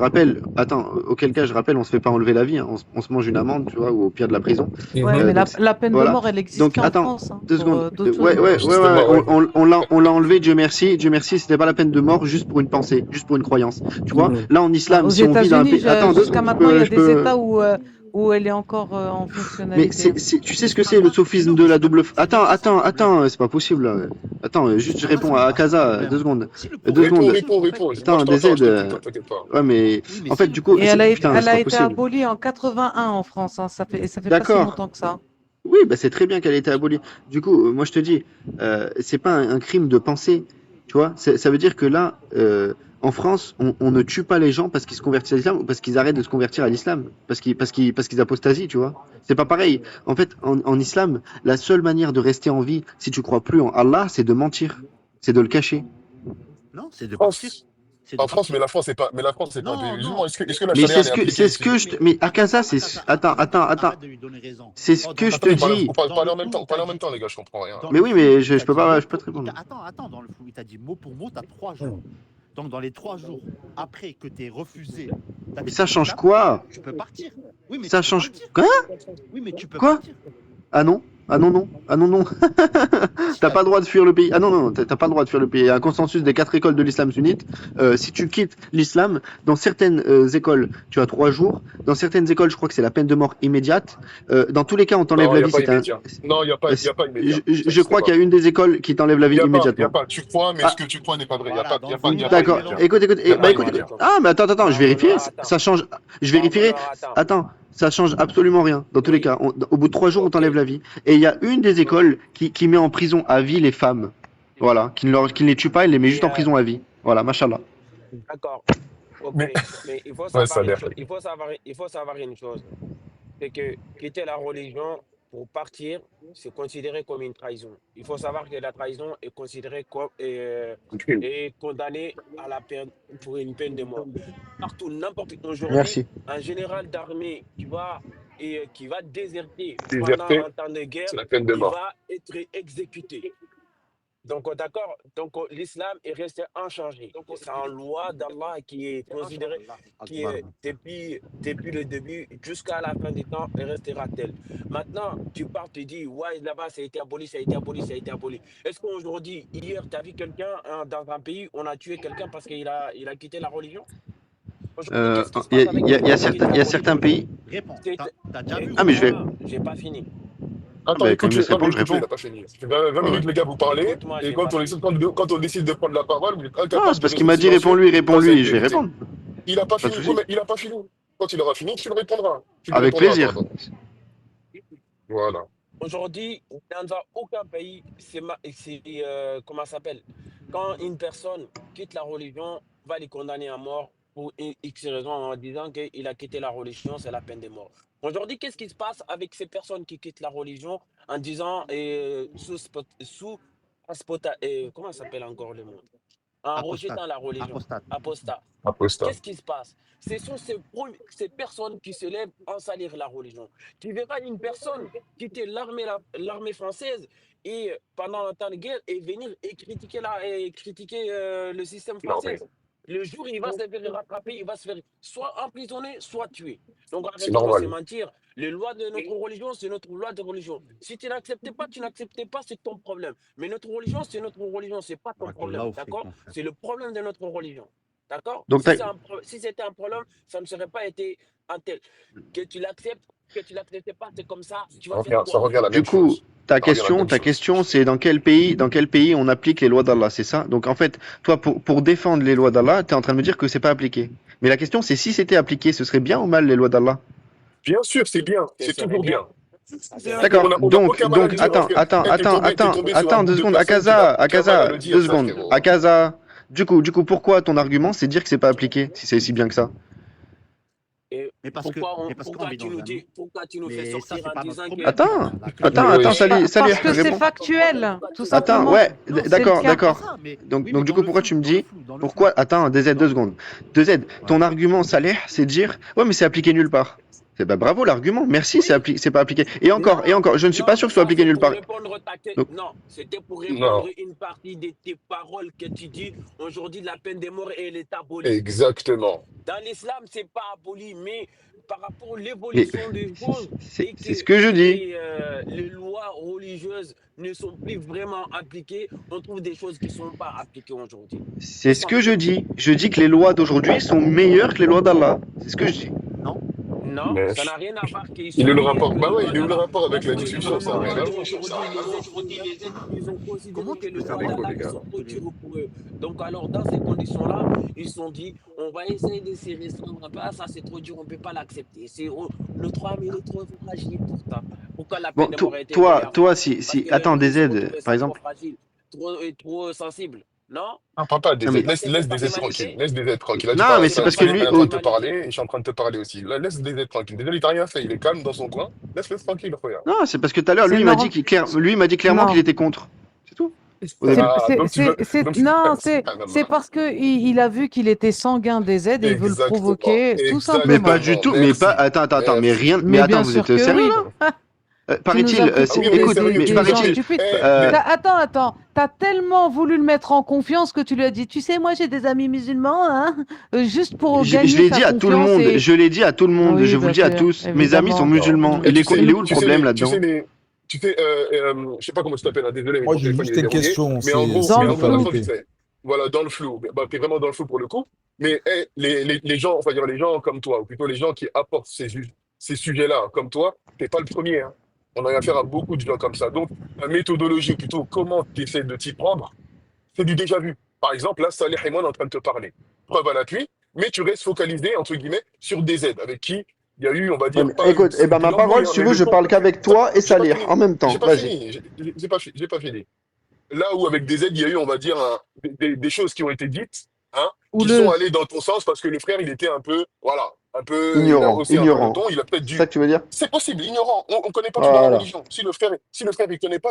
rappelle, on se fait pas enlever la vie, hein, on se mange une amende, tu vois, ou au pire de la prison. Ouais, Mhm. mais donc, la peine de voilà. mort, elle existe Donc, qu'en attends, France. Hein, 2 pour secondes. d'autres Ouais, choses. Justement, ouais. on l'a enlevé, Dieu merci, c'était pas la peine de mort juste pour une pensée, juste pour une croyance. Tu vois, Mhm. là en islam, Aux si on vit dans un États-Unis, pays. Attends, 2 jusqu'à secondes, maintenant, il y a des États où elle est encore en Mais fonctionnalité. tu sais ce que c'est le sophisme de la double. Attends, c'est pas possible là. Attends, juste je réponds à Kaza, 2 secondes. Si le 2 secondes. Réponds. Moi, Attends, je des t'entends, je aides. t'écoute, t'inquiète pas. Ouais, mais Oui, mais en si fait, le du coup, Et elle a été, putain, elle c'est a pas été possible. abolie en 81 en France. Hein, ça fait pas si D'accord. longtemps que ça. Oui, bah c'est très bien qu'elle ait été abolie. Du coup, moi je te dis, c'est pas un crime de penser, tu vois. Ça veut dire que là, en France, on ne tue pas les gens parce qu'ils se convertissent à l'islam ou parce qu'ils arrêtent de se convertir à l'islam, parce qu'ils apostasient, tu vois. C'est pas pareil. En fait, en islam, la seule manière de rester en vie, si tu crois plus en Allah, c'est de mentir, c'est de le cacher. Non, c'est de partir. France. C'est de En France, partir. mais la France, c'est pas un pays Non, musulman. non. Est-ce que la Mais charia, elle est c'est appliquée ce que ici? mais Akaza, c'est attends. Arrête de lui donner raison. C'est ce Oh, que dans je le te flou, dis. Vous parlez dans le en même flou, temps, il vous parlez t'a en même dit- temps, les gars, je comprends rien. dans Mais le oui, flou, mais il je t'a peux dit pas, mot je peux pas te pour- il répondre. t'a- Attends, dans le flou, il t'a dit mot pour mot, t'as 3 jours. Donc, dans les 3 jours après que tu aies refusé Mais d'adhérer ça à change l'islam, quoi? tu peux partir. Oui, mais Ça tu peux change partir. quoi? Oui, mais tu peux Quoi? partir. Ah non? Ah non, non. Ah non, non. T'as pas le droit de fuir le pays. Ah non, non, non, t'as pas le droit de fuir le pays. Il y a un consensus des 4 écoles de l'islam sunnite. Si tu quittes l'islam, dans certaines écoles, tu as 3 jours. Dans certaines écoles, je crois que c'est la peine de mort immédiate. Dans tous les cas, on t'enlève Non, la il n'y a vie pas si t'as un... immédiat. Non, il n'y a pas immédiat. Ça Je n'existe crois pas. qu'il y a une des écoles qui t'enlève la Il vie n'y a pas, immédiatement. tu crois, mais ce Ah, que tu crois n'est pas vrai. Il n'y a Voilà, pas, il dans y a le pas, il y a fond, pas d'accord. immédiat. Écoute, écoute. Il n'y a Bah pas écoute, immédiat. écoute. Ah, mais attends, je vérifierai. Ça change. Je vérifierai. Attends. Attends, ça change absolument rien. Dans tous les Oui, cas, au bout de 3 jours, on ok. t'enlève la vie. Et il y a une des écoles qui met en prison à vie les femmes. Voilà, qui ne les tue pas, elle les met juste Et en prison à vie. Voilà, machallah. d'accord, ok. Mais, Mais il faut ouais, ça a savoir une l'air. chose. Il faut savoir une chose. C'est que quitter la religion pour partir, c'est considéré comme une trahison. Il faut savoir que la trahison est considérée comme est condamnée à la peine pour une peine de mort. Partout, n'importe aujourd'hui, Merci. un général d'armée qui va déserter pendant Déserté, un temps de guerre, c'est la peine de il mort. va être exécuté. Donc, d'accord. Donc, l'islam est resté inchangé. C'est une loi d'Allah qui est considérée, qui est depuis le début jusqu'à la fin du temps, et restera telle. Maintenant, tu pars, tu dis, ouais, là-bas, ça a été aboli, ça a été aboli, ça a été aboli. Est-ce qu'aujourd'hui, hier, tu as vu quelqu'un dans un pays, on a tué quelqu'un parce qu'il a quitté la religion? Aujourd'hui, qu'est-ce qui se passe avec Il y quelqu'un a qui quitte la il y a certains religion? pays. Réponds. C'est- T'as déjà vu Ah, mais je vais. Écoute-moi, j'ai pas fini. Attends, bah, quand écoute, il me laisse non, mais répondre, je écoute-le, il réponds. n'a pas fini. Ça fait 20 Ouais. minutes, les gars, vous parlez, Écoute-moi, et j'ai quand pas on, fini. quand on décide de prendre la parole, vous êtes Non, incapable c'est de parce qu'il rester m'a dit silencieux réponds-lui, face à réponds-lui, une je vais vérité. répondre. Il n'a pas Pas de fini, souci. il n'a pas fini. Quand il aura fini, tu le répondras. Tu lui Avec répondras, plaisir. attends. Voilà. Aujourd'hui, dans aucun pays, comment ça s'appelle? Quand une personne quitte la religion, va les condamner à mort pour X raison en disant qu'il a quitté la religion, c'est la peine de mort. Aujourd'hui, qu'est-ce qui se passe avec ces personnes qui quittent la religion en disant comment ça s'appelle encore le mot? En Apostate. rejetant la religion, Apostate. apostat. Apostat. Qu'est-ce qui se passe? Ce sont ces personnes qui se lèvent en salir la religion. Tu verras une personne quitter l'armée française et pendant un temps de guerre et venir et critiquer le système L'armée. français. Le jour où il va se faire rattraper, il va se faire soit emprisonner, soit tuer. Donc C'est arrêtons de se normal. mentir. Les lois de notre religion, c'est notre loi de religion. Si tu n'acceptes pas, tu n'acceptes pas, c'est ton problème. Mais notre religion, c'est notre religion, c'est pas ton problème. Barakallahu fik, D'accord? mon frère. C'est le problème de notre religion. D'accord? Donc, Si c'était un problème, ça ne serait pas été un tel. Que tu l'acceptes, que tu l'acceptes pas, c'est comme ça. Tu vas faire Ça quoi? revient à la du même coup, chose. ta Ça revient à la même question, chose. c'est dans quel pays on applique les lois d'Allah, c'est ça? Donc en fait, toi, pour défendre les lois d'Allah, tu es en train de me dire que c'est pas appliqué. Mais la question, c'est si c'était appliqué, ce serait bien ou mal les lois d'Allah? Bien sûr, c'est bien. Ce C'est serait toujours bien. bien. Ça serait D'accord. bien. On a aucun mal à le dire parce que t'es tombé sur un Attends, groupe 2 de secondes. personnes qui n'a aucun mal à Akaza, le dire, 2 ça, secondes. frérot. Akaza. Du coup, pourquoi ton argument, c'est de dire que c'est pas appliqué, si c'est si bien que ça? Et Mais parce qu'on pourquoi vit tu dans nous un dis, pourquoi tu nous fais Mais ça, sortir c'est en pas notre disant problème. que. Attends, La culture- Oui. Salut, Parce que c'est réponds. factuel, tout Non, Attends, simplement. ouais, non, c'est d'accord, le cas. d'accord. pas ça, mais- Donc, oui, donc mais du dans coup, le pourquoi flou, tu me dans le dis, flou, dans le pourquoi, flou. attends, DZ, 2 secondes. DZ, ton argument, Saleh, c'est de dire, ouais, mais c'est appliqué nulle part. C'est bah bravo l'argument, merci, Oui. c'est pas appliqué. Et encore, je ne suis pas sûr que ce soit ça, appliqué c'est nulle pour part. répondre Donc- Non, c'était pour Non. répondre une partie de tes paroles que tu dis. Aujourd'hui, la peine de mort, elle est abolie. Exactement. Dans l'islam, c'est pas aboli, mais par rapport à l'évolution des choses et C'est ce que je dis. les lois religieuses ne sont plus vraiment appliquées, on trouve des choses qui ne sont pas appliquées aujourd'hui. C'est ce que je dis. Je dis que les lois d'aujourd'hui sont meilleures que les lois d'Allah. C'est ce que je dis. Non, Mais ça n'a rien à voir. il est le rapport. Bah ouais, il est où le rapport avec la discussion? Ça n'a rien à voir. Aujourd'hui, les êtres, ils ont considéré Comment que tu les peux lois faire des d'Allah collègues, sont trop dures pour eux. Donc, alors, dans ces conditions-là, ils se sont dit, on va essayer de se restreindre un peu. Ah, ça, c'est trop dur, on ne peut pas l'accepter. Le 3 000 est trop fragile pour ça. Pourquoi la Bon, peine de mort a été toi, volée avant? si, Parce si, que attends, le DZ, trouvait ça par exemple. trop fragile, trop sensible. Non? Ah, papa, DZ, Non, mais- laisse DZ tranquille. Laisse DZ tranquille. Là, tu Non, parles- mais c'est parce que il lui, est en train de te parler et je suis en train de te parler aussi. Là, laisse DZ tranquille. Déjà, il t'a rien fait. Il est calme dans son coin. Laisse-le tranquille, regarde. Non, c'est parce que tout à l'heure, lui, C'est il m'a marrant. dit clairement Non. qu'il était contre. C'est tout. Au début. Ah, donc tu veux- donc tu- Non, Ah, non, c'est parce que il a vu qu'il était sanguin des aides et il veut le Exactement. provoquer, tout Exactement. Mais simplement. pas du tout. Mais Merci. pas. Attends. Mais Merci. rien. Mais attends, bien vous sûr êtes que sérieux oui. là? Tu nous Paraît-il, as pris c'est- pour oui, écoute, sérieux, mais des gens paraît-il, stupides. euh, Attends. T'as tellement voulu le mettre en confiance que tu lui as dit, tu sais, moi j'ai des amis musulmans, hein, juste pour je gagner l'ai sa dit à tout le confiance monde, et... je l'ai dit à tout le monde, Oui, je vous le bien dis à sûr, tous, mes amis sont évidemment. musulmans. Et Il est où le problème là-dedans? je sais pas comment tu t'appelles, hein, désolé, mais Moi, mon j'ai téléphone il juste est une verrouillé. question, Mais en gros, c'est Dans mais le en gros, la flou. fois, neutralité. voilà, dans le flou. Bah, t'es vraiment dans le flou pour le coup. Mais les gens, enfin, dire les gens comme toi, ou plutôt les gens qui apportent ces sujets-là comme toi, t'es pas le premier, hein. On a affaire à beaucoup de gens comme ça. Donc, la méthodologie, ou plutôt comment tu essaies de t'y prendre, c'est du déjà vu. Par exemple, là, Salih et moi, on est en train de te parler. Preuve à l'appui, mais tu restes focalisé, entre guillemets, sur des aides avec qui il y a eu, on va Ouais, dire, mais pas écoute, eh ben de ma parole, l'embrouille, si hein, tu mais veux, le je ton. parle qu'avec toi et J'ai pas Salir fini. en même temps. J'ai pas Vas-y. fini. J'ai pas fini. Là où avec des aides, il y a eu, on va dire, des choses qui ont été dites, hein, qui sont Houleuse. allées dans ton sens parce que le frère, il était un peu, voilà, il a Ignorant, haussé un peu le ignorant. ton, il a peut-être C'est ça dû. que tu veux dire? C'est possible, ignorant. On connaît pas tout dans la Voilà. religion. Si le frère, il connaît pas,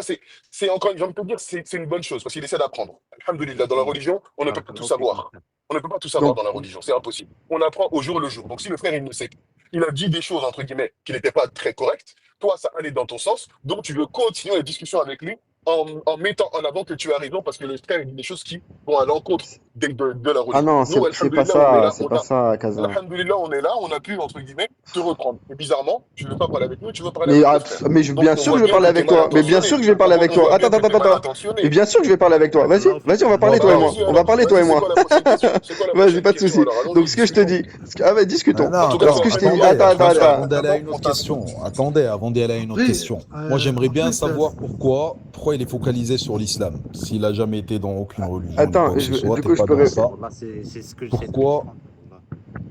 c'est encore, j'ai envie de te dire, c'est une bonne chose parce qu'il essaie d'apprendre. Alhamdulillah, dans la religion, on ne peut pas tout savoir. On ne peut pas tout savoir Donc, dans la religion, c'est impossible. On apprend au jour le jour. Donc si le frère, il ne sait pas, il a dit des choses, entre guillemets, qui n'étaient pas très correctes, toi, ça allait dans ton sens, donc tu veux continuer la discussion avec lui en mettant en avant que tu as raison parce que le frère, il dit des choses qui vont à l'encontre de la ah religion. non, Nous, c'est pas alhamdulillah, on est ça, là, c'est pas ça, Kaza. alhamdulillah, on est là, on a pu, entre guillemets, te reprendre. Et bizarrement, tu ne veux pas parler avec nous, tu veux parler avec le frère. Donc, Bien on sûr que voit je vais bien parler que tu es avec mal toi. Mais bien sûr intentionné. que je vais parler avec On toi. voit Attends, bien que attends, tu es mal attends. Mais intentionné. bien sûr que je vais parler avec toi. Vas-y, vas-y, on va parler Bah, toi et moi. vas-y, On va alors. parler toi et Vas-y, c'est moi. quoi la prochaine question? C'est quoi la Vas-y, prochaine pas de question? souci. Alors, allons-y, Donc ce que je te discutons. dis, ah ouais, Ah discutons. non, En tout cas, Donc ce attends, que je t'ai dit, attendez, attends, attends, avant attends. d'aller à une autre question, attendez, avant d'aller à une autre question. Moi, j'aimerais bien savoir pourquoi il est focalisé sur l'islam. S'il a jamais été dans aucune religion, ni Attends, quoi que ce soit, du t'es coup, je pas peux. dans ça. Là, c'est ce que j'essaie de Pourquoi? comprendre. Là.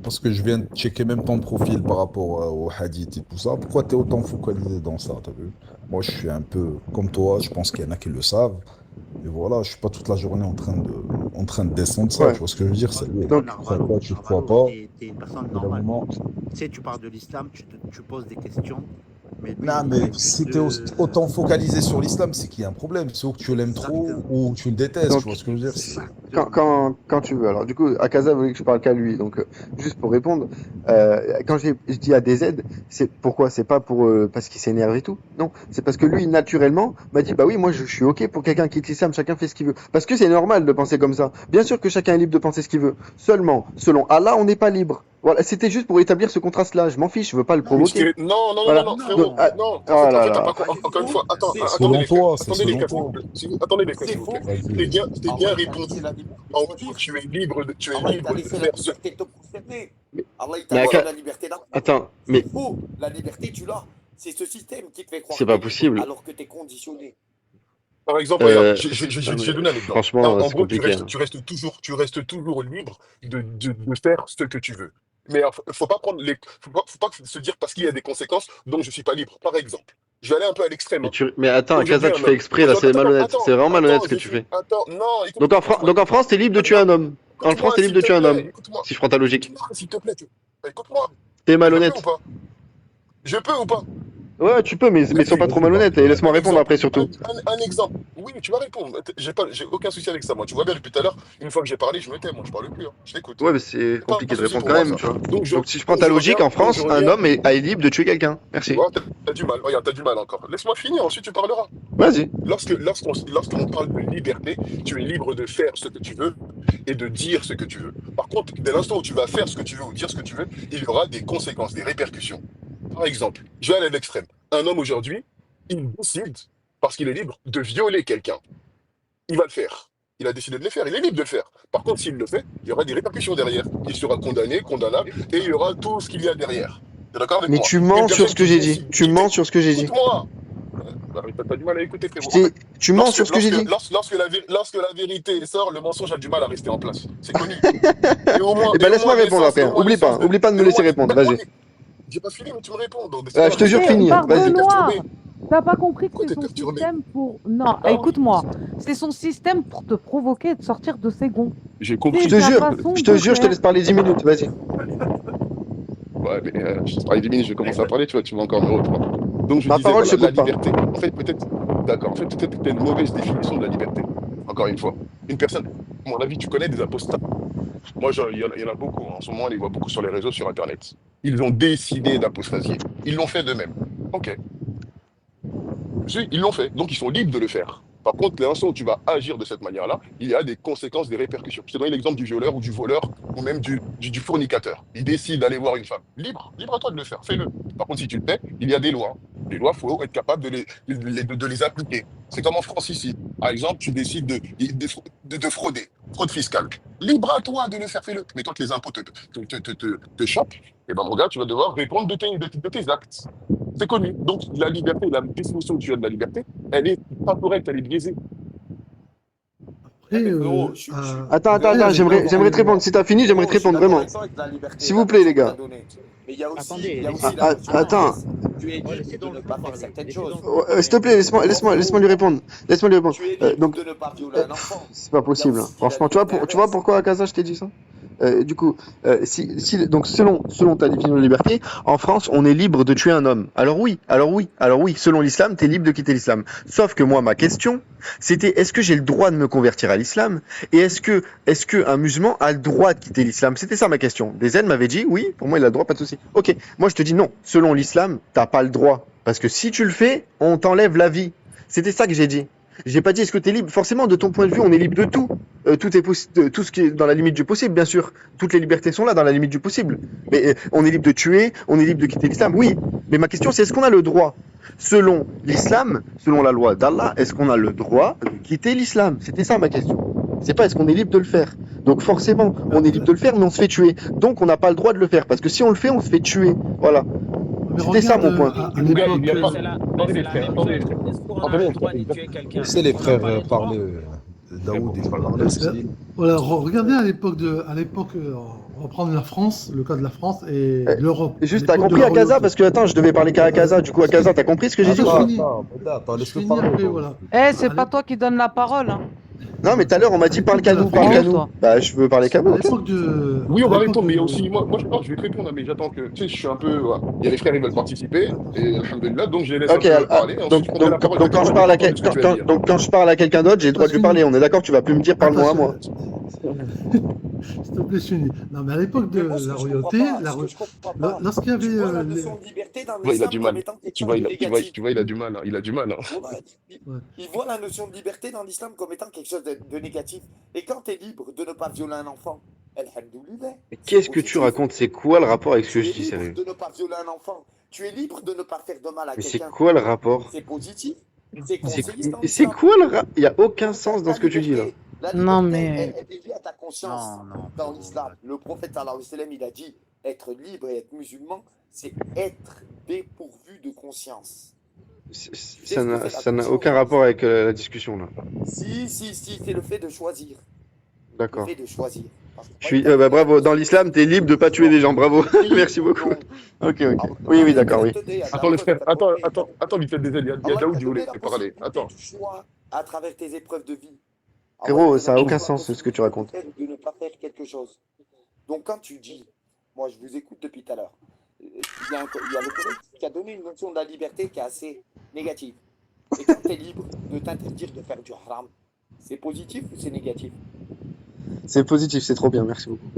Parce que je viens de checker même ton profil par rapport au hadith et tout ça. Pourquoi tu es autant focalisé dans ça, t'as vu? Moi, je suis un peu comme toi, je pense qu'il y en a qui le savent. Et voilà, je suis pas toute la journée en train de descendre ça, Ouais. tu vois ce que je veux dire? C'est Mais Donc, toi, tu crois pas, tu crois Narvalo, pas. t'es une personne Au bout d'un normale. moment. Tu sais, tu parles de l'islam, tu poses des questions, mais lui, Non, il mais essaie si juste tu es de... autant focalisé sur l'islam, c'est qu'il y a un problème. C'est ou que tu l'aimes trop Exactement. ou tu le détestes, Donc, tu vois ce que je veux dire? C'est ça. quand tu veux. Alors, du coup, Akaza voulait que je parle qu'à lui. Donc, juste pour répondre, quand je dis à des aides, c'est pourquoi? C'est pas pour parce qu'il s'énerve et tout. Non, c'est parce que lui, naturellement, m'a dit bah oui, moi je suis ok pour quelqu'un qui quitte l'islam, chacun fait ce qu'il veut. Parce que c'est normal de penser comme ça. Bien sûr que chacun est libre de penser ce qu'il veut. Seulement, selon Allah, on n'est pas libre. Voilà, c'était juste pour établir ce contraste-là. Je m'en fiche, je veux pas le provoquer. Non, Voilà. frérot. Donc, ah, Non, oh en fait, là t'as là. pas encore une fois. Attends, C'est attendez selon les frères. toi, c'est Attendez les selon frères, s'il toi. vous plaît. Attendez les frères, s'il vous plaît. Vas-y. T'es bien répondu. En gros, tu es libre de faire ce. de te prosterner. Allah, il Mais t'a laissé Aka- la liberté d'apprendre. Attends, mais C'est faux. La liberté, tu l'as. C'est ce système qui te fait croire c'est que pas t'es libre possible. alors que t'es conditionné. Par exemple, regarde, Non, je vais mais donner un exemple. franchement, En c'est gros, compliqué. Hein. tu restes toujours libre de faire ce que tu veux. Mais alors, faut pas prendre faut pas se dire parce qu'il y a des conséquences, donc je suis pas libre. Par exemple, je vais aller un peu à l'extrême, hein. Mais attends, Aujourd'hui, Akaza, tu un fais homme. exprès là, c'est malhonnête. C'est vraiment malhonnête ce que J'ai tu fait. fais. Attends, non, Donc écoute-moi. donc en France, t'es libre de tuer un homme. En France, Écoute-moi, t'es libre s'il de te tuer un plaît. homme. Écoute-moi. Si je prends ta logique. Écoute-moi, s'il te plaît. Écoute-moi. T'es Je peux ou malhonnête. pas? Je peux ou pas? Ouais, tu peux, mais sois pas trop Vas-y, malhonnête et laisse-moi Un répondre exemple. après surtout. Un exemple. Oui, tu vas répondre. J'ai aucun souci avec ça, moi. Tu vois bien, depuis tout à l'heure, une fois que j'ai parlé, je me tais, moi. Je parle plus, hein. Je t'écoute. Ouais, mais c'est C'est pas compliqué un de souci répondre pour quand moi, même, ça. tu vois. Donc, Donc si je prends ta je logique, reviens, en France, un homme est libre de tuer quelqu'un. Tu Merci. vois, t'as du mal. Regarde, t'as du mal encore. Laisse-moi finir, ensuite tu parleras. Vas-y. Lorsqu'on parle de liberté, tu es libre de faire ce que tu veux et de dire ce que tu veux. Par contre, dès l'instant où tu vas faire ce que tu veux ou dire ce que tu veux, il y aura des conséquences, des répercussions. Par exemple, je vais aller à l'extrême. Un homme aujourd'hui, il décide, parce qu'il est libre, de violer quelqu'un. Il va le faire. Il a décidé de le faire, il est libre de le faire. Par contre, s'il le fait, il y aura des répercussions derrière. Il sera condamné, condamnable, et il y aura tout ce qu'il y a derrière. T'es d'accord avec Mais moi? tu Une mens sur personne ce que qui j'ai dit. décide Tu de mens quitter- sur ce que j'ai dit. Écoute-moi. T'as du mal à écouter, frérot. Tu mens sur ce que j'ai dit. Lorsque la vérité sort, le mensonge a du mal à rester en place. C'est connu. Et au moins, Eh ben laisse-moi répondre l'essence- après. et au moins Oublie l'essence pas de me laisser répondre. Bah, Vas-y. j'ai pas fini, mais tu me réponds. Donc, Je te jure, Eh, finis. Barbe Vas-y. Noire, t'as pas compris que Pourquoi c'est t'es son perturbé? système pour... Non, Ah. écoute-moi. C'est son système pour te provoquer et te sortir de ses gonds. J'ai Je compris. te sa jure, façon je te de jure, je te faire. laisse parler 10 minutes. Vas-y. Ouais, mais je te parlais 10 minutes, je vais commencer à parler, tu vas encore me reprendre. Donc, je Ma disais, parole, voilà, je la coupe pas. liberté. En fait, peut-être, d'accord, en fait, peut-être que tu as une mauvaise définition de la liberté. Encore une fois. Une personne, à mon avis, tu connais des apostats. Moi, il y en a beaucoup. En ce moment, on les voit beaucoup sur les réseaux, sur Internet. Ils ont décidé d'apostasier. Ils l'ont fait d'eux-mêmes. Ok. Ils l'ont fait, donc ils sont libres de le faire. Par contre, l'instant où tu vas agir de cette manière-là, il y a des conséquences, des répercussions. Je te donne l'exemple du violeur ou du voleur ou même du fornicateur. Il décide d'aller voir une femme. Libre à toi de le faire, fais-le. Par contre, si tu le fais, il y a des lois. Les lois, il faut être capable de les appliquer. C'est comme en France ici. Par exemple, tu décides de frauder, fraude fiscale. Libre à toi de le faire, fais-le. Mais quand les impôts te chopent, eh ben, mon gars, tu vas devoir répondre de tes actes. C'est connu. Donc, la liberté, la définition que tu as de la liberté, elle est pas correcte, elle est biaisée. Après, Attends, après, j'aimerais te répondre. Si t'as fini, j'aimerais te répondre vraiment. S'il vous plaît, les gars. Mais il y a aussi, Attendez, il y a aussi Ah, la notion attends. tu es libre de ne pas faire certaines choses. S'il te plaît, laisse-moi lui répondre. Laisse-moi lui répondre. Tu es libre Donc, de ne pas violer un enfant. c'est pas possible. Il y a aussi Franchement, la tu vois liberté pourquoi à Casa je t'ai dit ça? Du coup, donc selon ta définition de liberté, en France, on est libre de tuer un homme. Alors oui, selon l'islam, t'es libre de quitter l'islam. Sauf que moi, ma question, c'était est-ce que j'ai le droit de me convertir à l'islam? Et est-ce que un musulman a le droit de quitter l'islam? C'était ça ma question. Dezen m'avait dit oui, pour moi il a le droit, pas de souci. Ok, moi je te dis non. Selon l'islam, t'as pas le droit. Parce que si tu le fais, on t'enlève la vie. C'était ça que j'ai dit. J'ai pas dit est-ce que tu es libre. Forcément, de ton point de vue, on est libre de tout. Tout est tout ce qui est dans la limite du possible, bien sûr. Toutes les libertés sont là dans la limite du possible. Mais on est libre de tuer, on est libre de quitter l'islam, oui. Mais ma question, c'est est-ce qu'on a le droit, selon l'islam, selon la loi d'Allah, est-ce qu'on a le droit de quitter l'islam? C'était ça ma question. C'est pas est-ce qu'on est libre de le faire. Donc forcément, on est libre de le faire, mais on se fait tuer. Donc on n'a pas le droit de le faire. Parce que si on le fait, on se fait tuer. Voilà. mais C'était ça regarde, mon point. à Les gars, l'époque, il y a pas- C'est la, Attendez, c'est les la frères, même attendez, les chose. frères. Est-ce qu'on a Attendez, le droit de tuer quelqu'un? Laissez les On n'a frères pas le droit. parler. Daoud, il va parler aussi. voilà, regardez à l'époque, on va prendre la France, le cas de la France et Eh, l'Europe. Juste, À t'as l'époque de compris la à Casa royauté. parce que attends, je devais parler qu'à Casa. Du coup, à Casa, t'as compris ce que j'ai dit ou pas? Attends, Je laisse-le finis parler. après, bon. voilà. C'est À pas l'é- toi qui donne la parole. Hein. Non, mais tout à l'heure, on m'a dit parle qu'à nous, Tout parle à qu'à fait. nous. Toi. Bah, je veux parler qu'à À moi, ok. l'époque de. Oui, on à va l'époque répondre, mais il y a de- aussi, moi je vais te répondre, mais j'attends que, tu sais, je suis un peu, voilà. Il y a les frères, ils veulent participer, et alhamdoulilah, donc je les laisse un Ok, peu parler, et ensuite je prendrai la parole. donc quand je parle à D'accord, ce que tu as à dire. quand je parle à quelqu'un d'autre, j'ai le droit de lui parler. On est d'accord? Tu vas plus me dire parle-moi à moi. S'il te plaît, je finis. Non, mais à l'époque de Mais moi, ce la que je royauté, comprends pas, ce que je comprends pas, lorsqu'il y avait. tu vois la notion de liberté dans Tu vois, il a l'islam du comme mal. étant quelque Tu chose vois, de négatif. il a du mal, hein. Il a du mal, hein. Voilà, il voit la notion de liberté dans l'islam comme étant quelque chose de négatif. Et quand tu es libre de ne pas violer un enfant, alhamdoulilah, Mais c'est qu'est-ce que tu positif. racontes? C'est quoi le rapport avec ce que Tu je es dis, libre sérieux? de ne pas violer un enfant. Tu es libre de ne pas faire de mal à Mais c'est quelqu'un. quoi le rapport? C'est positif. C'est C'est conseillé dans c'est l'islam. quoi le rapport? Il y a aucun Donc, sens dans ta ce que tu dis là. liberté, la Non, liberté, mais- elle est liée à ta conscience. Non, Dans frérot, l'islam, le prophète sallallahu alayhi wa sallam, il a dit être libre et être musulman, c'est être dépourvu de conscience. Ça n'a aucun rapport avec la discussion là. Si, c'est le fait de choisir. Le D'accord. fait de choisir. Parce que Je suis, moi, bah, bravo. Dans l'islam, t'es libre de pas tuer des gens. Bravo. Merci beaucoup. non. Ok. Ah, Oui, d'accord, oui. Attends, les frères, attends, vite fait, désolé, il y a Daoud, il voulait te parler. Attends. Du choix à travers tes épreuves de vie. Frérot, Allah ça a te donne aucun le choix sens, ce que tu racontes. De ne pas faire quelque chose. Donc quand tu dis, moi je vous écoute depuis tout à l'heure, il y a le collègue qui a donné une notion de la liberté qui est assez négative. Et quand tu es libre de t'interdire de faire du haram, c'est positif ou c'est négatif? C'est positif, c'est trop bien. Merci beaucoup.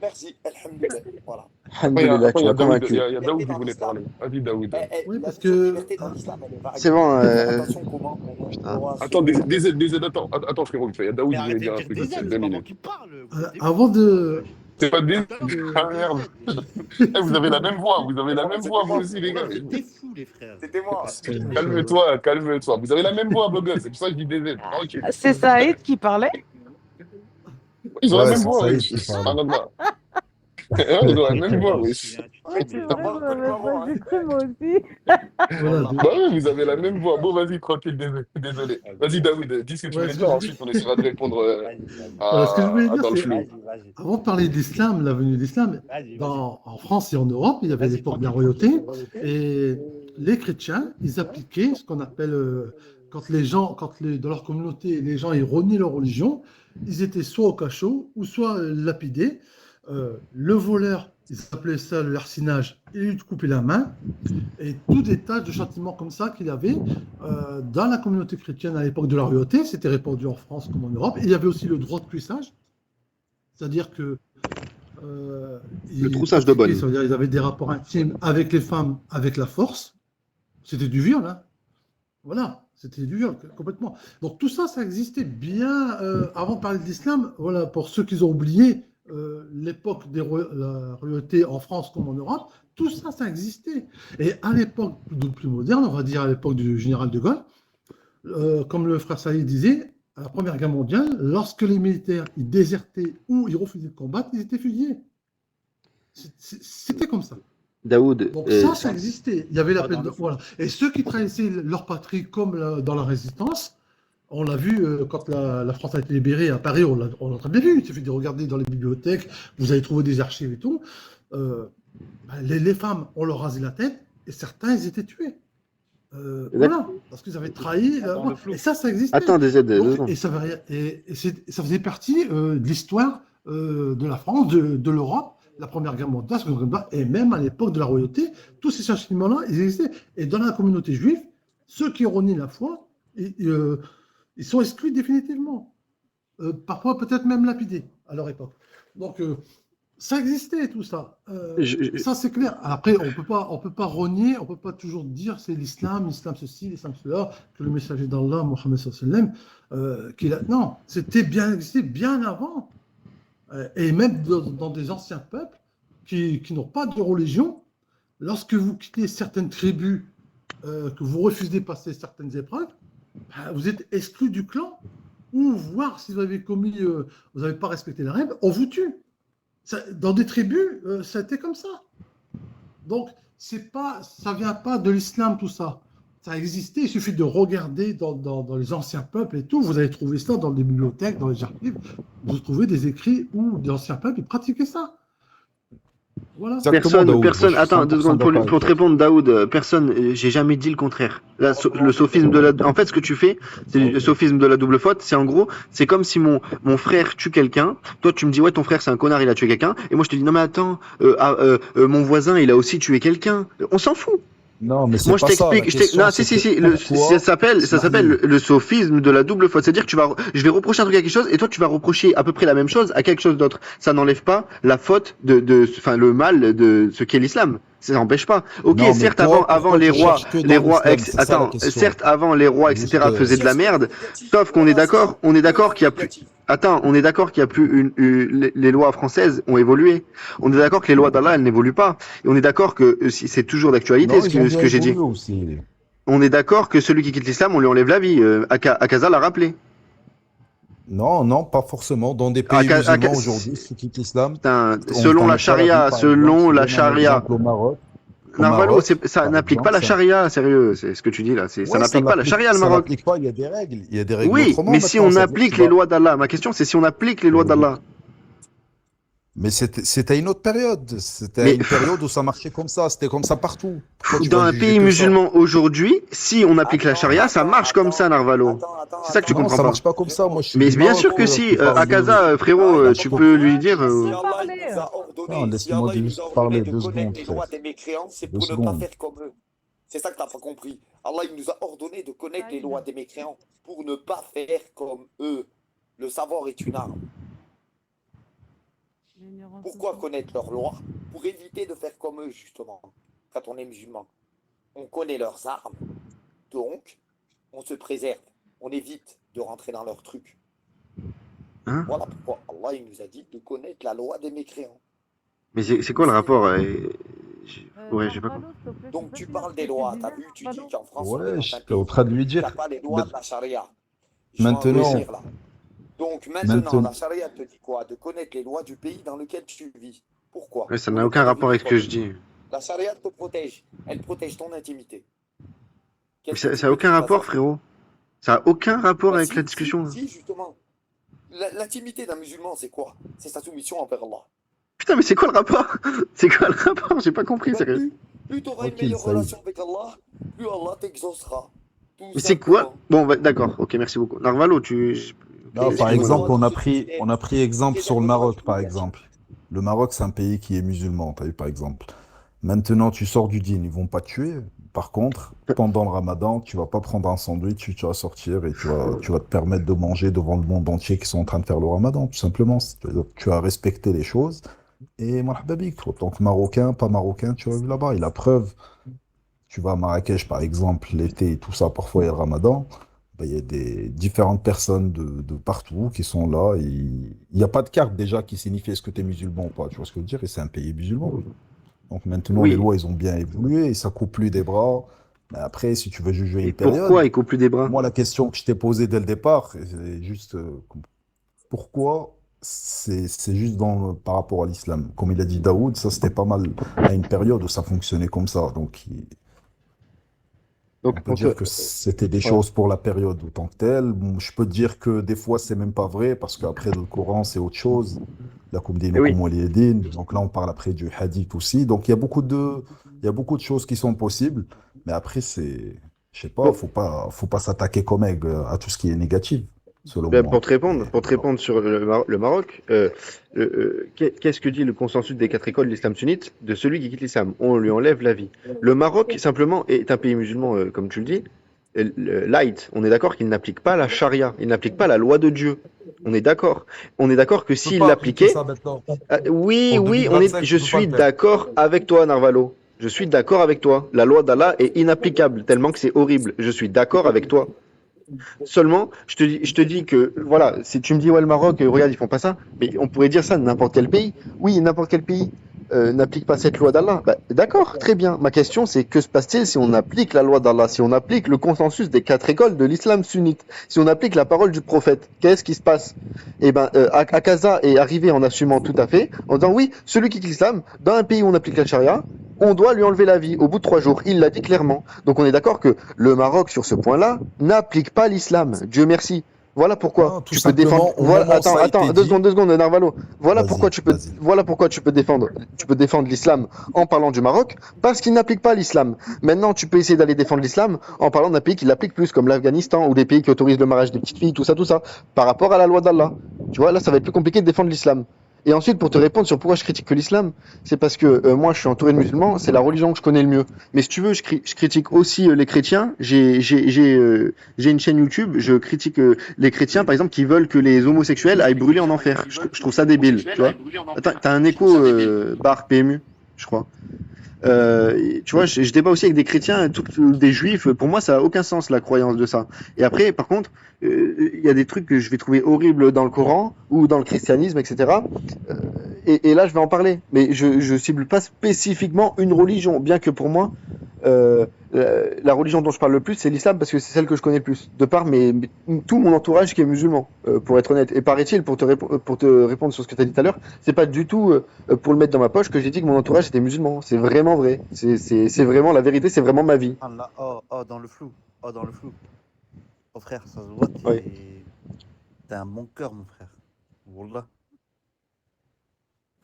Merci, alhamdulillah. Voilà. Alhamdulillah, Après, tu il y a m'as Daoud, convaincu. il y a Daoud qui voulait parler. Vas-y, Daoud. Oui, La parce notion de que- liberté dans l'islam, elle est variée. C'est bon. Attention comment on Putain. aura Attends, ce- attends, frérot, vite fait. Il y a Daoud Mais qui voulait arrêtez dire de un dire truc des aussi, ailes, 2 c'est pas moi minutes. qui parle. Avant de. C'est pas des. Ah merde. Eh, vous avez la même voix, vous aussi, les gars. T'es fou, les frères. C'était moi. Calme-toi. Vous avez la même voix, beau gosse. C'est pour ça que je dis des ailes. Ok. C'est Saïd qui parlait. Ils ont la Ouais, même c'est voix, ça, oui. il parle. Subhanallah. Ils ont la même voix, oui. Mais tu t'en parles que de moi, hein. Moi aussi. Voilà, Bah oui, vous avez la même voix. Bon, vas-y, tranquille, désolé. Vas-y, Daoud, dis ce que tu Ouais, voulais ce dire, que je ensuite on essaiera de répondre Voilà, ce que je voulais dire, dans le c'est- flou. Avant de parler d'islam, la venue de l'islam, en France et en Europe, il y avait l'époque de la royauté, et les chrétiens, ils appliquaient ce qu'on appelle, quand dans leur communauté, les gens ils reniaient leur religion, ils étaient soit au cachot ou soit lapidés. Le voleur, ils appelaient ça le larcinage, et lui couper la main, et tout des tas de châtiments comme ça qu'il y avait dans la communauté chrétienne à l'époque de la royauté. C'était répandu en France comme en Europe. Et il y avait aussi le droit de cuissage, c'est-à-dire que Le troussage de bonne. c'est-à-dire ils avaient des rapports intimes avec les femmes avec la force. C'était du viol, hein. Voilà, c'était du viol, complètement. Donc tout ça, ça existait bien avant de parler de l'islam. Voilà, pour ceux qui ont oublié l'époque la royauté en France comme en Europe, tout ça, ça existait. Et à l'époque plus moderne, on va dire à l'époque du général de Gaulle, comme le frère Saïd disait, à la Première Guerre mondiale, lorsque les militaires ils désertaient ou ils refusaient de combattre, ils étaient fusillés. C'était comme ça. Daoud, Donc ça existait. Il y avait la peine de... Voilà. Et ceux qui trahissaient leur patrie comme dans la résistance, on l'a vu quand la France a été libérée à Paris, on l'a très bien vu. Il suffit de regarder dans les bibliothèques, vous allez trouver des archives et tout. Les femmes, on leur rasé la tête et certains, ils étaient tués. Voilà, parce qu'ils avaient trahi. Et ça existait. Attends, deux secondes. Et ça faisait partie de l'histoire de la France, de l'Europe. La Première Guerre mondiale, la Seconde Guerre mondiale, et même à l'époque de la royauté, tous ces châtiments-là, ils existaient. Et dans la communauté juive, ceux qui renient la foi, ils sont exclus définitivement. Parfois, peut-être même lapidés à leur époque. Donc, ça existait, tout ça. Ça, c'est clair. Après, on peut pas renier, on peut pas toujours dire c'est l'islam ceci, l'islam cela, que le messager d'Allah, Mohammed sallallahu alayhi wa sallam, non, c'était existé bien avant. Et même dans des anciens peuples qui n'ont pas de religion, lorsque vous quittez certaines tribus, que vous refusez de passer certaines épreuves, vous êtes exclu du clan, ou voire si vous avez commis, vous n'avez pas respecté la règle, on vous tue. Dans des tribus, ça a été comme ça. Donc, ça ne vient pas de l'islam, tout ça. Ça a existé, il suffit de regarder dans les anciens peuples et tout. Vous allez trouver ça dans les bibliothèques, dans les archives. Vous trouvez des écrits où des anciens peuples ils pratiquaient ça. Voilà. Personne, attends 2 secondes pour te répondre, Daoud. Personne, j'ai jamais dit le contraire. Là, le sophisme en fait, ce que tu fais, c'est le sophisme de la double faute. C'est en gros, c'est comme si mon frère tue quelqu'un. Toi, tu me dis, ouais, ton frère, c'est un connard, il a tué quelqu'un. Et moi, je te dis, non, mais attends, mon voisin, il a aussi tué quelqu'un. On s'en fout. Non, mais c'est Moi, pas je t'explique. Non, si. Ça s'appelle le sophisme de la double faute. C'est-à-dire que je vais reprocher un truc à quelque chose et toi, tu vas reprocher à peu près la même chose à quelque chose d'autre. Ça n'enlève pas la faute enfin, le mal de ce qu'est l'islam. Ça n'empêche pas. Ok, non, certes, toi, avant les rois, certes, avant les rois, etc., faisaient de la merde. Sauf qu'on est d'accord qu'il y a plus. Attends, on est d'accord qu'il y a plus les lois françaises ont évolué. On est d'accord que les lois d'Allah, elles n'évoluent pas. Et on est d'accord que c'est toujours d'actualité ce que j'ai dit. Aussi. On est d'accord que celui qui quitte l'islam, on lui enlève la vie. Akaza l'a rappelé. Non, pas forcément. Dans des pays musulmans aujourd'hui, ceux qui quittent l'islam, selon la charia, au Maroc. Narvalo, ça n'applique pas la charia, sérieux, c'est ce que tu dis là. Ça n'applique pas la charia, le Maroc. Ça n'applique pas, il y a des règles. Il y a des règles oui, autrement, mais si on applique les lois d'Allah, ma question c'est si on applique les lois d'Allah. Mais c'était à une autre période. C'était à une période où ça marchait comme ça. C'était comme ça partout. Dans un pays musulman aujourd'hui, si on applique la charia, ça marche comme ça, Narvalo. C'est ça que tu comprends pas. Ça marche pas comme ça. Moi, mais bien sûr que si. Akaza, frérot, tu peux lui dire. Non, laisse-moi juste parler 2 secondes. Les lois des mécréants, c'est pour ne pas faire comme eux. C'est ça que tu n'as pas compris. Allah, il nous a ordonné de connaître les lois des mécréants pour ne pas faire comme eux. Le savoir est une arme. Pourquoi connaître leurs lois? Pour éviter de faire comme eux, justement, quand on est musulman. On connaît leurs armes, donc on se préserve. On évite de rentrer dans leurs trucs. Hein? Voilà pourquoi Allah il nous a dit de connaître la loi des mécréants. Mais c'est quoi le rapport Ouais, j'ai pas compris. Donc tu parles des lois, t'as vu, tu dis qu'en France, ouais, je suis en train de lui dire. T'as pas les lois de la charia. Maintenant. Donc maintenant, la charia te dit quoi? De connaître les lois du pays dans lequel tu vis. Pourquoi? Ouais, ça n'a aucun rapport avec ce que je dis. La charia te protège. Elle protège ton intimité. Mais ça n'a aucun rapport, frérot. Ça n'a aucun rapport avec la discussion. Si, justement. L'intimité d'un musulman, c'est quoi? C'est sa soumission envers Allah. Putain, mais c'est quoi le rapport? C'est quoi le rapport? J'ai pas compris, sérieux. Plus tu auras une meilleure relation avec Allah, plus Allah t'exaucera. Mais c'est quoi? Bon, d'accord, ok, merci beaucoup. Narvalo, Non, par exemple, on a pris exemple sur le Maroc, par exemple. Le Maroc, c'est un pays qui est musulman, t'as vu, par exemple. Maintenant, tu sors du dîn, ils vont pas te tuer. Par contre, pendant le ramadan, tu vas pas prendre un sandwich, tu vas sortir et tu vas te permettre de manger devant le monde entier qui sont en train de faire le ramadan, tout simplement. C'est-à-dire que tu as respecté les choses. Et marhaba bik, en tant que Marocain, pas Marocain, tu vas là-bas. Et la preuve, tu vas à Marrakech, par exemple, l'été et tout ça, parfois il y a le Ramadan, ben, il y a des différentes personnes de partout qui sont là. Il n'y a pas de carte déjà qui signifie est-ce que tu es musulman ou pas. Tu vois ce que je veux dire? Et c'est un pays musulman. Donc maintenant, les Oui. lois, ils ont bien évolué et ça coupe plus des bras. Mais après, si tu veux juger Et une période, pourquoi il coupe plus des bras? moi, la question que je t'ai posée dès le départ, c'est juste pourquoi c'est juste par rapport à l'islam. Comme il a dit Daoud, ça c'était pas mal à une période où ça fonctionnait comme ça. Donc Donc, on peut dire que c'était des ouais. choses pour la période en tant que telle. Bon, je peux te dire que des fois c'est même pas vrai parce qu'après le Coran c'est autre chose. La Eh oui. Donc là on parle après du hadith aussi. Donc il y a beaucoup de choses qui sont possibles. Mais après je sais pas, Bon, faut pas s'attaquer comme à tout ce qui est négatif, selon ben, moi. Mais pour te voilà. répondre sur le Maroc, qu'est-ce que dit le consensus des quatre écoles de l'islam sunnite? De celui qui quitte l'islam, on lui enlève la vie. Le Maroc, simplement, est un pays musulman, comme tu le dis, light. On est d'accord qu'il n'applique pas la charia, il n'applique pas la loi de Dieu. On est d'accord. On est d'accord que Tu peux s'il pas appliquer l'appliquait, ça maintenant. oui, En oui, 2025, je tu peux pas suis le faire. d'accord avec toi, Narvalo. Je suis d'accord avec toi. La loi d'Allah est inapplicable, tellement que c'est horrible. Je suis d'accord avec toi. Seulement, je te dis que, voilà, si tu me dis, ouais, le Maroc, regarde, ils font pas ça, mais on pourrait dire ça de n'importe quel pays. Oui, n'importe quel pays n'applique pas cette loi d'Allah. Bah, d'accord, très bien. Ma question, c'est que se passe-t-il si on applique la loi d'Allah, si on applique le consensus des quatre écoles de l'islam sunnite, si on applique la parole du prophète? Qu'est-ce qui se passe? Eh ben, Akaza est arrivé en assumant tout à fait, en disant, oui, celui qui quitte l'islam, dans un pays où on applique la charia, on doit lui enlever la vie au bout de 3 jours. Il l'a dit clairement. Donc on est d'accord que le Maroc, sur ce point-là, n'applique pas l'islam. Dieu merci. Voilà pourquoi Non, tout tu peux défendre. simplement, au Voilà, moment où ça a été deux dit, secondes, Narvalo. vas-y, vas-y. Voilà pourquoi tu peux défendre l'islam en parlant du Maroc, parce qu'il n'applique pas l'islam. Maintenant, tu peux essayer d'aller défendre l'islam en parlant d'un pays qui l'applique plus, comme l'Afghanistan ou des pays qui autorisent le mariage des petites filles, tout ça, par rapport à la loi d'Allah. Tu vois, là, ça va être plus compliqué de défendre l'islam. Et ensuite, pour te répondre sur pourquoi je critique que l'islam, c'est parce que moi, je suis entouré de musulmans, c'est la religion que je connais le mieux. Mais si tu veux, je critique aussi les chrétiens. J'ai une chaîne YouTube, je critique les chrétiens, par exemple, qui veulent que les homosexuels aillent brûler en enfer. Je trouve ça débile, tu vois. Attends, t'as un écho bar PMU, je crois. Tu vois, je débat aussi avec des chrétiens, des juifs. Pour moi, ça a aucun sens la croyance de ça. Et après, par contre, il y a des trucs que je vais trouver horribles dans le Coran ou dans le christianisme, etc. Euh, et là, je vais en parler. Mais je cible pas spécifiquement une religion, bien que pour moi, la religion dont je parle le plus, c'est l'islam parce que c'est celle que je connais le plus, de par tout mon entourage qui est musulman, pour être honnête. Et paraît-il, pour te répondre sur ce que tu as dit tout à l'heure, c'est pas du tout pour le mettre dans ma poche que j'ai dit que mon entourage était musulman. C'est vraiment vrai. C'est vraiment la vérité, c'est vraiment ma vie. Allah, dans le flou. Oh, dans le flou. Oh, frère, ça se voit, Oui. t'es un bon cœur, mon frère. Wallah.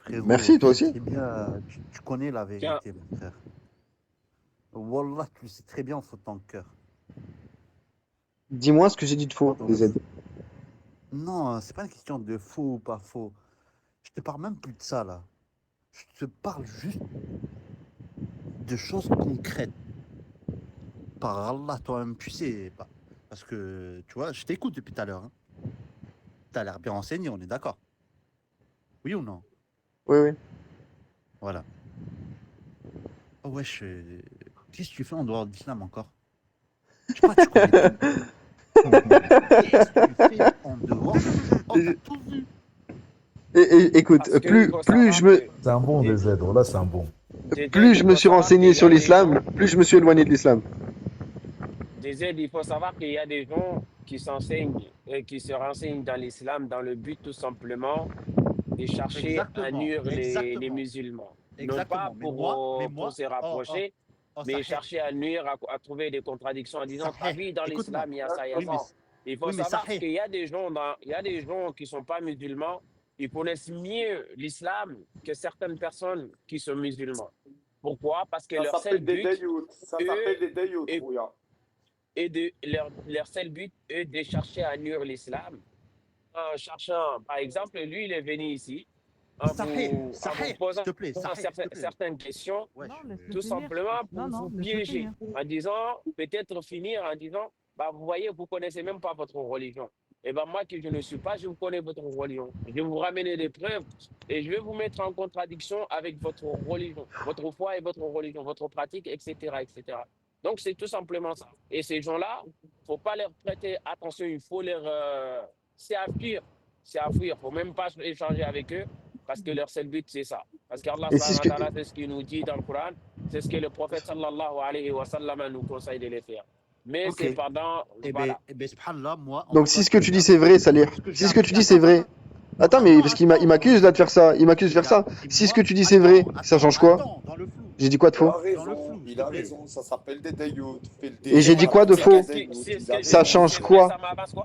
Frérot, Merci, toi tu sais aussi. très bien, tu connais la Tiens, vérité, mon frère. Wallah, tu le sais très bien au fond de ton cœur. Dis-moi ce que j'ai dit de Oh, faux, dans les le aides. flou. Non, c'est pas une question de faux ou pas faux. Je te parle même plus de ça, là. Je te parle juste de choses concrètes. Par Allah, toi-même, tu sais. Parce que, tu vois, je t'écoute depuis tout à l'heure. Hein. T'as l'air bien renseigné, on est d'accord. Oui ou non? Oui, oui. Voilà. Oh wesh, qu'est-ce que tu fais en dehors de l'islam encore? Je sais pas, tu connais tout. Qu'est-ce que tu fais en dehors? Oh, t'as tout vu. Écoute, parce qu'il faut plus savoir que C'est un bon DZ, voilà, c'est un bon. plus je il me faut suis savoir renseigné qu'il y sur a des l'islam, gens, plus je me suis éloigné de l'islam. il faut savoir qu'il y a des gens qui s'enseignent, qui se renseignent dans l'islam dans le but tout simplement de chercher à Exactement, nuire les exactement, musulmans. Non pas exactement. Mais pour moi, se rapprocher, mais Sahih, chercher à nuire, à trouver des contradictions en disant, t'as Sahih, vu, dans écoute-moi. l'islam, il y a ça, il y a Oui, mais, ça. Il faut oui, mais savoir Sahih, qu'il y a des gens il y a des gens qui sont pas musulmans, ils connaissent mieux l'islam que certaines personnes qui sont musulmans. Pourquoi? Parce que Ça leur seul s'appelle des but, dayout. Ça eux, s'appelle des dayout, est, Rouya. leur seul but est de chercher à nuire l'islam en cherchant, par exemple, lui, il est venu ici en vous S'il posant te plaît, Sahih, s'il te plaît. certaines questions, Wesh, Non, laisse-le tout finir. simplement Non, pour non, vous laisse-le piéger, finir. en disant, peut-être finir en disant, bah, vous voyez, vous connaissez même pas votre religion. Et ben moi, que je ne suis pas, je vous connais votre religion. Je vais vous ramener des preuves et je vais vous mettre en contradiction avec votre religion, votre foi et votre religion, votre pratique, etc., etc. Donc, c'est tout simplement ça. Et ces gens-là, il ne faut pas leur prêter attention, il faut leur... c'est à fuir. C'est à fuir. Il ne faut même pas échanger avec eux parce que leur seul but, c'est ça. Parce qu'Allah, Et c'est ce que. c'est ce qu'il nous dit dans le Coran, c'est ce que le prophète sallallahu alayhi wa sallam nous conseille de les faire. Mais Ok. c'est pendant... Voilà. Subhanallah, moi. en Donc tout si cas, ce que tu dis c'est vrai, Salih, si ce que tu dis c'est vrai. Attends, mais parce qu'il m'accuse là de faire ça, il m'accuse de faire ça. Si ce que tu dis c'est vrai, ça change quoi? Attends, dans le flou. J'ai dit quoi de Il faux? a Dans le raison, flou, s'il il te a plaît. raison, ça s'appelle des dayout. Et j'ai dit quoi de faux? Ça change quoi? Ça m'avance quoi?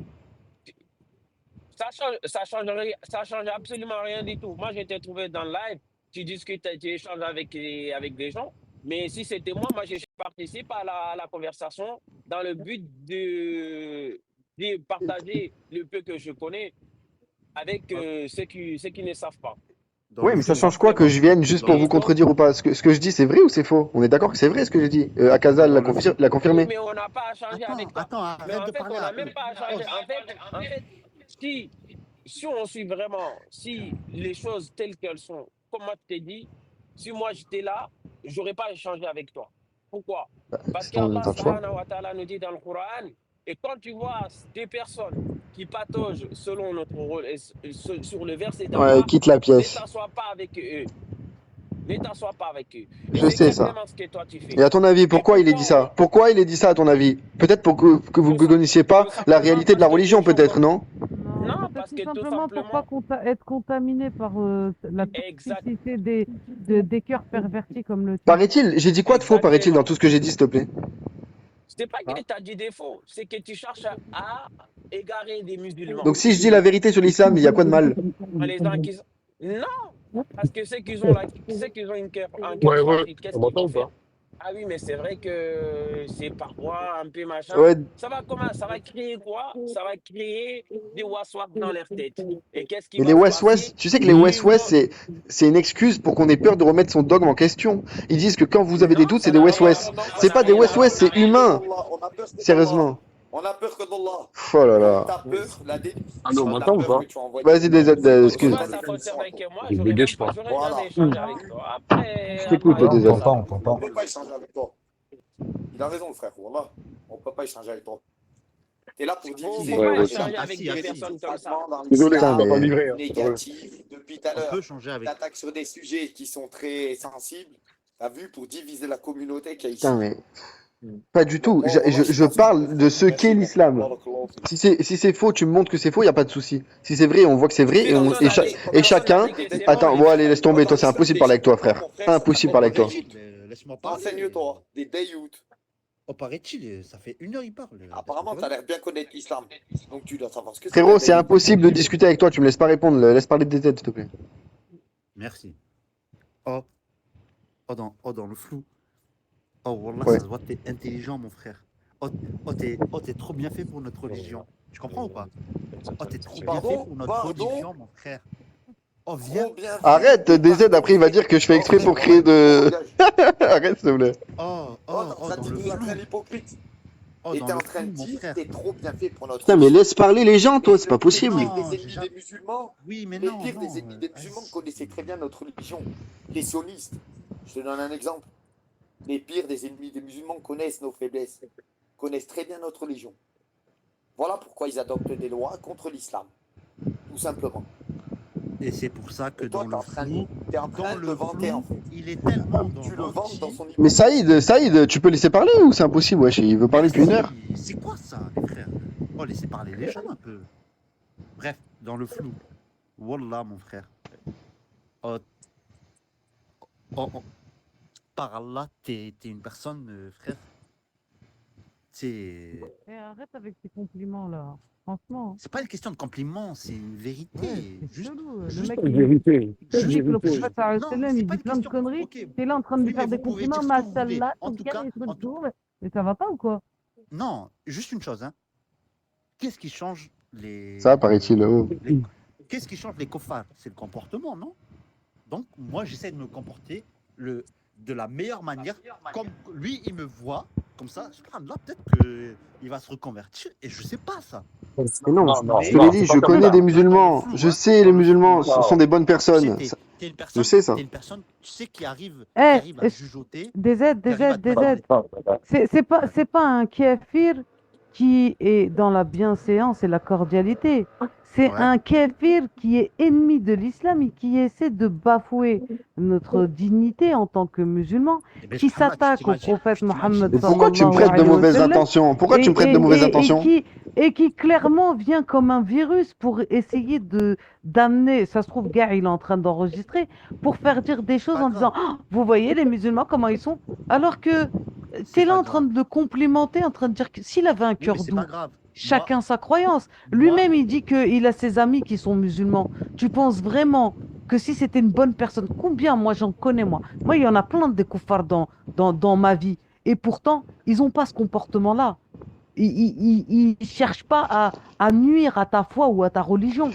Ça change absolument rien du tout. Moi, j'ai été trouvé dans le live, tu discutes, tu échanges avec des gens. Mais si c'était moi, je participe à la conversation dans le but de partager le peu que je connais avec ceux qui ne savent pas. Oui, mais ça change quoi que je vienne juste pour vous contredire ou pas? Ce que je dis c'est vrai ou c'est faux? On est d'accord que c'est vrai ce que j'ai dit? Akazal l'a Oui, confirmé. mais on n'a pas à changer avec toi. Attends, Mais arrête en de fait, parler on à n'a même eux. pas à changer. En fait, si on suit vraiment, si les choses telles qu'elles sont, comme moi je t'ai dit, si moi j'étais là, j'aurais pas échangé avec toi. Pourquoi? Parce C'est ton qu'Allah choix. subhanahu wa ta'ala nous dit dans le Coran, et quand tu vois des personnes qui pataugent selon notre rôle et sur le verset d'Allah, Ouais, quitte la ne pièce. t'assois pas avec eux. Ne t'assois pas avec eux. Et Je c'est sais ça. exactement ce que toi tu fais. Et à ton avis, pourquoi il est dit ça? Pourquoi il est dit ça à ton avis? Peut-être pour que vous ne connaissiez pas la réalité de la religion, peut-être, non? Non, peut-être parce tout que tout simplement pour pas être contaminé par la Exact. toxicité des cœurs pervertis comme le tien. Paraît-il, j'ai dit quoi de faux, paraît-il, dans tout ce que j'ai dit, s'il te plaît? C'est pas que tu as dit des faux, c'est que tu cherches à égarer des musulmans. Donc si je dis la vérité sur l'islam, il y a quoi de mal? Les gens qui... Non, parce que ceux qui ont un cœur Ouais, parfait, qu'est-ce on qu'ils m'entend vont ou pas? faire? Ah oui, mais c'est vrai que c'est parfois un peu machin. Ouais. Ça va comment? Ça va créer quoi? Ça va créer des waswas dans leur tête. Et qu'est-ce qui Mais va les se West-West, passer? tu sais que les West-West, c'est une excuse pour qu'on ait peur de remettre son dogme en question. Ils disent que quand vous avez des doutes, c'est des West-West. C'est pas des West-West, c'est humain. Sérieusement. On a peur que d'Allah. Oh là là. T'as peur, la délusion. Ah non, on m'entend ou pas? Vas-y, excuse. Toi, ça concerne avec moi, Je j'aurais dégage même pas. pas jamais échangé avec toi. Après, Je t'écoute, après, déjà. On peut pas échanger avec toi. Il a raison, le frère. Wallah. On peut pas échanger avec toi. T'es là pour diviser. Faut pas ouais. échanger avec des personnes comme ça. Désolé, Putain, on va pas mais- livrer. Hein. Négatif depuis tout à On peut l'heure. changer avec. T'attaques sur des sujets qui sont très sensibles. T'as vu, pour diviser la communauté qu'il y a ici. Putain, mais pas du tout. Je parle de ce qu'est l'islam. Si c'est faux, tu me montres que c'est faux, il n'y a pas de souci. Si c'est vrai, on voit que c'est vrai et chacun. Attends, bon, allez, laisse tomber. Toi, c'est impossible de parler avec toi, frère. Impossible de parler avec toi. Laisse-moi parler. Enseigne-toi, des dayout. Oh, paraît-il, ça fait 1 heure, il parle. Apparemment, t'as l'air bien connaître l'islam. Donc tu dois savoir ce que c'est. Frérot, c'est impossible de discuter avec toi. Tu me laisses pas répondre. Laisse parler des têtes, s'il te plaît. Merci. Oh, dans le flou. Oh, wallah, Ouais. ça se voit que t'es intelligent, mon frère. Oh, t'es trop bien fait pour notre religion. Tu comprends ou pas? Oh, t'es trop bien fait pour notre religion, mon frère. Oh, viens. Arrête, DZ, après il va dire que je fais exprès pour créer de. Arrête, s'il te plaît. Oh, Ça dans dit le nous un flou. train hypocrite. Oh, Et dans t'es en le train de flou, mon dire frère. t'es trop bien fait pour notre Putain, mais laisse parler les gens, toi, c'est pas Les possible. pires Non, des j'ai ennemis jamais- des musulmans, Oui, mais les non. pires non, des ennemis des musulmans connaissaient très bien notre religion. Les sionistes. Je te donne un exemple. Les pires des ennemis des musulmans connaissent nos faiblesses, connaissent très bien notre religion. Voilà pourquoi ils adoptent des lois contre l'islam. Tout simplement. Et c'est pour ça que Et toi, dans t'es le en train flou, t'es en train dans de le le vanter en flou, fait. il est tellement dans Tu le vantes dans son Mais Saïd, tu peux laisser parler ou c'est impossible, wesh? Il veut parler depuis 1 heure. C'est quoi ça, les frères? Oh, laissez parler les gens un peu. Bref, dans le flou. Wallah, mon frère. Oh, par Allah, t'es une personne, frère. C'est Arrête avec tes compliments là, franchement. pas une question de compliment, c'est une vérité. Ouais, c'est Juste. chelou. Le Juste mec, une il vérité. te dit que le Une vérité. prophète sallallahu alayhi wa Non, sallam, c'est il pas dit une plein de question. conneries. Ok. T'es là en train de lui Oui, faire mais des vous pouvez compliments, dire ce que vous voulez. machallah, En ton tout gars, cas, les trucs en de tout- tour. Mais ça va pas ou quoi? Non, juste une chose, hein. Qu'est-ce qui change les. Ça, paraît-il. Oh. Qu'est-ce qui change les cofards? C'est le comportement, non? Donc, moi, j'essaie de me comporter de la meilleure manière. Comme lui, il me voit, comme ça, subhanallah, peut-être qu'il va se reconvertir. Et je sais pas ça. Mais non, Non, je te l'ai dit, je connais des musulmans. Je sais, les musulmans, ce sont des bonnes personnes. t'es une Je personne, sais ça. t'es une personne, tu sais, qui arrive Eh, à est-ce- jugeoter, des aides, qui des arrive à aides, te des aides. manipuler. C'est pas un kéfir qui est dans la bienséance et la cordialité. C'est Ouais. un kéfir qui est ennemi de l'islam et qui essaie de bafouer notre dignité en tant que musulman, Eh ben, qui Mohamed, s'attaque au tu prophète Mohammed Et pourquoi tu me sallallahu prêtes de alayhi wa mauvaises sallam intentions? Pourquoi tu me prêtes de mauvaises intentions? et qui clairement vient comme un virus pour essayer de d'amener, ça se trouve, gars, il est en train d'enregistrer, pour faire dire des choses pas en disant, grave. Ah, vous voyez les musulmans comment ils sont, alors que C'est t'es là pas en train grave. de le complimenter, en train de dire que s'il avait un Oui, cœur mais c'est doux, pas grave. chacun sa croyance. Moi, Lui-même, il dit qu'il a ses amis qui sont musulmans. Tu penses vraiment que si c'était une bonne personne, combien moi j'en connais moi? Moi, il y en a plein de koufars dans ma vie. Et pourtant, ils n'ont pas ce comportement-là. Ils ne cherchent pas à nuire à ta foi ou à ta religion.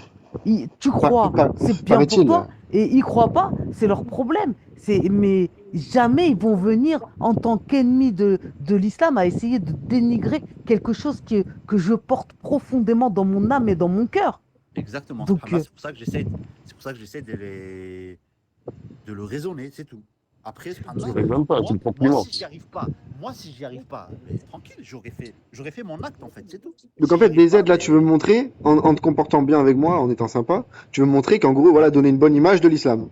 Tu crois, c'est bien pour Paraît-il. toi. Et ils croient pas, c'est leur problème. Mais jamais ils vont venir en tant qu'ennemis de l'islam à essayer de dénigrer quelque chose que je porte profondément dans mon âme et dans mon cœur. exactement. Donc, Subhanallah, c'est pour ça que j'essaie de le raisonner, c'est tout. Après, Je subhanallah, raisonne pas, tu me moi, complimentes. si j'y arrive pas, mais tranquille, j'aurais fait mon acte en fait, c'est tout. Donc en Si fait, j'y arrive des pas, aides là, tu veux me montrer, en te comportant bien avec moi, en étant sympa, tu veux me montrer qu'en gros, voilà, donner une bonne image de l'islam.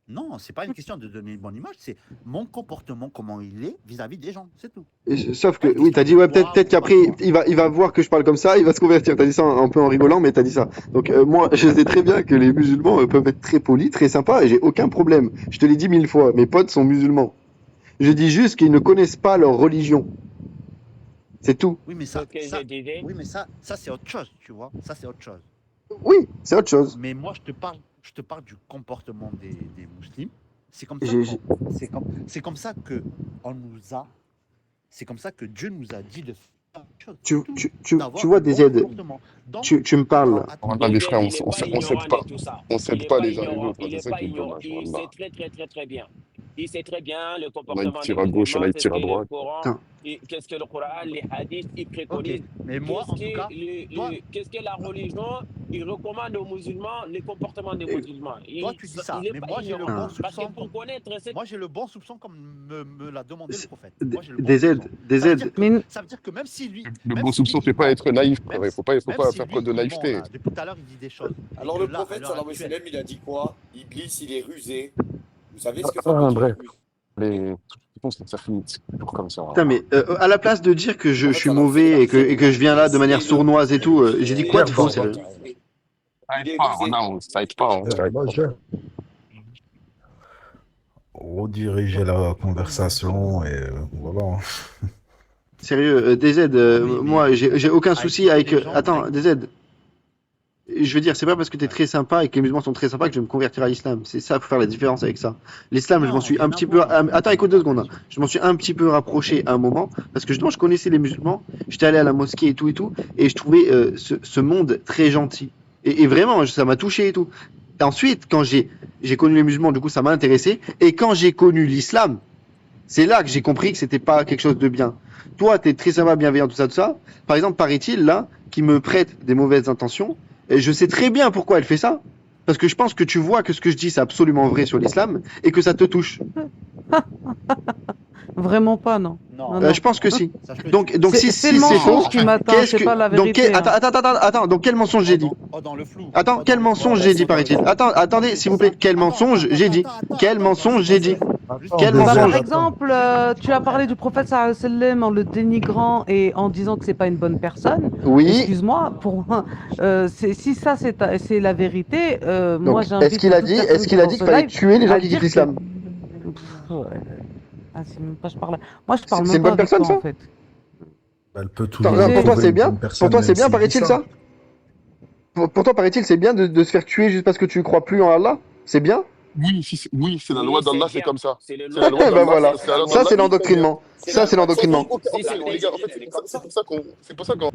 non, c'est pas une question de donner une bonne image, c'est mon comportement, comment il est vis-à-vis des gens, c'est tout. Sauf Pas que, une oui, question t'as dit, de ouais, moi peut-être ou qu'après, pas toi. il va voir que je parle comme ça, il va se convertir. T'as dit ça un peu en rigolant, mais t'as dit ça. Donc moi, je sais très bien que les musulmans peuvent être très polis, très sympas, et j'ai aucun problème. Je te l'ai dit 1000 fois, mes potes sont musulmans. Je dis juste qu'ils ne connaissent pas leur religion. C'est tout. Oui, mais Ce que je disais, oui, mais ça c'est autre chose, tu vois. Ça c'est autre chose. Oui, c'est autre chose. Mais moi, je te parle du comportement des musulmans. C'est comme ça, J'ai- c'est comme ça que c'est comme ça que Dieu nous a dit de faire une chose, Tu, c'est tout. tu D'avoir vois un des bon aides. comportement. Donc, Tu me parles. attends, Voilà, les frères, il n'est pas on ignorant s'aide pas. de tout ça. On Il s'aide n'est pas pas les uns les ignorant, autres. il C'est n'est ça pas qui est ignorant. dommage. Il Voilà. sait très, très, très, très bien. Il sait très bien le Il y en a, il comportement des tire à gauche, il y en a, musulmans, il tire à qu'est-ce que le droite. Coran, Putain. qu'est-ce que le Coran, les hadiths, ils ok. préconisent. Mais moi, en tout cas, toi, Qu'est-ce que la religion, il recommande aux musulmans, les comportements des musulmans. toi, tu dis ça. Il n'est Mais pas moi, j'ai le ignorant. bon Ah. Parce que soupçon. pour connaître cette... Moi, j'ai le bon soupçon comme me l'a demandé le prophète. Des Moi, j'ai le bon des aides, soupçon. des Ça veut aides. dire que, Mais ça veut dire que même si lui, Le même bon si lui, soupçon, il c'est pas ment, être naïf, frère. même, Faut même pas si faire lui, preuve de il ment, naïveté. là, depuis tout à l'heure, il dit des choses. Et Alors que le là, à prophète, l'heure sallallahu alayhi wa actuelle, sallam, il a dit quoi? Iblis, il est rusé. Vous savez ce que ça veut Ah, dire, bref. rusé? Les... Je pense que ça finit toujours comme ça. Putain, mais à la place de dire que je En fait, suis sallallahu alayhi wa mauvais sallam, et que je viens là de Iblis, manière sournoise et tout, j'ai dit quoi de faux, sérieux? Ça Il aide est pas, rusé. voilà, ça aide pas. Ça aide pas. Rediriger la conversation et voilà. Sérieux, des aides, oui, mais moi j'ai aucun à souci écouter avec. les gens, Attends, des aides. Je veux dire, c'est pas parce que t'es très sympa et que les musulmans sont très sympas que je vais me convertir à l'islam. C'est ça, faut faire la différence avec ça. L'islam, je m'en non, suis rien un à petit peu. voir. Attends, écoute 2 secondes. Hein. Je m'en suis un petit peu rapproché à un moment parce que justement, je connaissais les musulmans. J'étais allé à la mosquée et tout, et je trouvais ce monde très gentil. Et vraiment, ça m'a touché et tout. Et ensuite, quand j'ai connu les musulmans, du coup, ça m'a intéressé. Et quand j'ai connu l'islam, c'est là que j'ai compris que c'était pas quelque chose de bien. Toi, t'es très sympa, bienveillant, tout ça. Par exemple, paraît-il, là, qui me prête des mauvaises intentions, et je sais très bien pourquoi elle fait ça. Parce que je pense que tu vois que ce que je dis, c'est absolument vrai sur l'islam, et que ça te touche. vraiment pas, non. Non, Non, non. Je pense que si. ça, je peux Donc dire. si C'est le c'est faux, mensonge qui m'atteint, qu'est-ce c'est que. pas la Donc, vérité. hein. attends, donc quel mensonge j'ai dit? Dans le flou. Attends, quel mensonge j'ai dit, paraît-il? Attendez, s'il vous plaît, quel mensonge j'ai dit? Quel mensonge j'ai dit? Quel Bah, par mensonge? exemple, tu as parlé du prophète sallallahu alayhi wa sallam en le dénigrant et en disant que c'est pas une bonne personne. Oui. Excuse-moi, pour moi, si ça c'est la vérité, moi Donc, j'invite est-ce qu'il a toute dit, personne est-ce qu'il a dans dit ce qu'il fallait live tuer les gens à qui dire quittent que. l'islam? Ouais. Ah, c'est même pas, je parle. Moi je parle C'est même une pas bonne avec personne, toi ça? en fait. Elle peut Attends, toujours J'ai- pour toi trouver c'est une bien? bonne Pour personne, toi c'est même bien, s'il dit paraît-il ça? Pour toi paraît-il c'est bien de se faire tuer juste parce que tu crois plus en Allah? C'est bien? Oui, c'est la Oui, loi c'est d'Allah, c'est bien. comme ça. C'est le C'est la loi Ben d'Allah, voilà. c'est la loi Ça d'Allah. c'est l'endoctrinement. Ça c'est l'endoctrinement. Aucun Si c'est problème, Les gars, en fait, elle est c'est comme ça. pour ça qu'on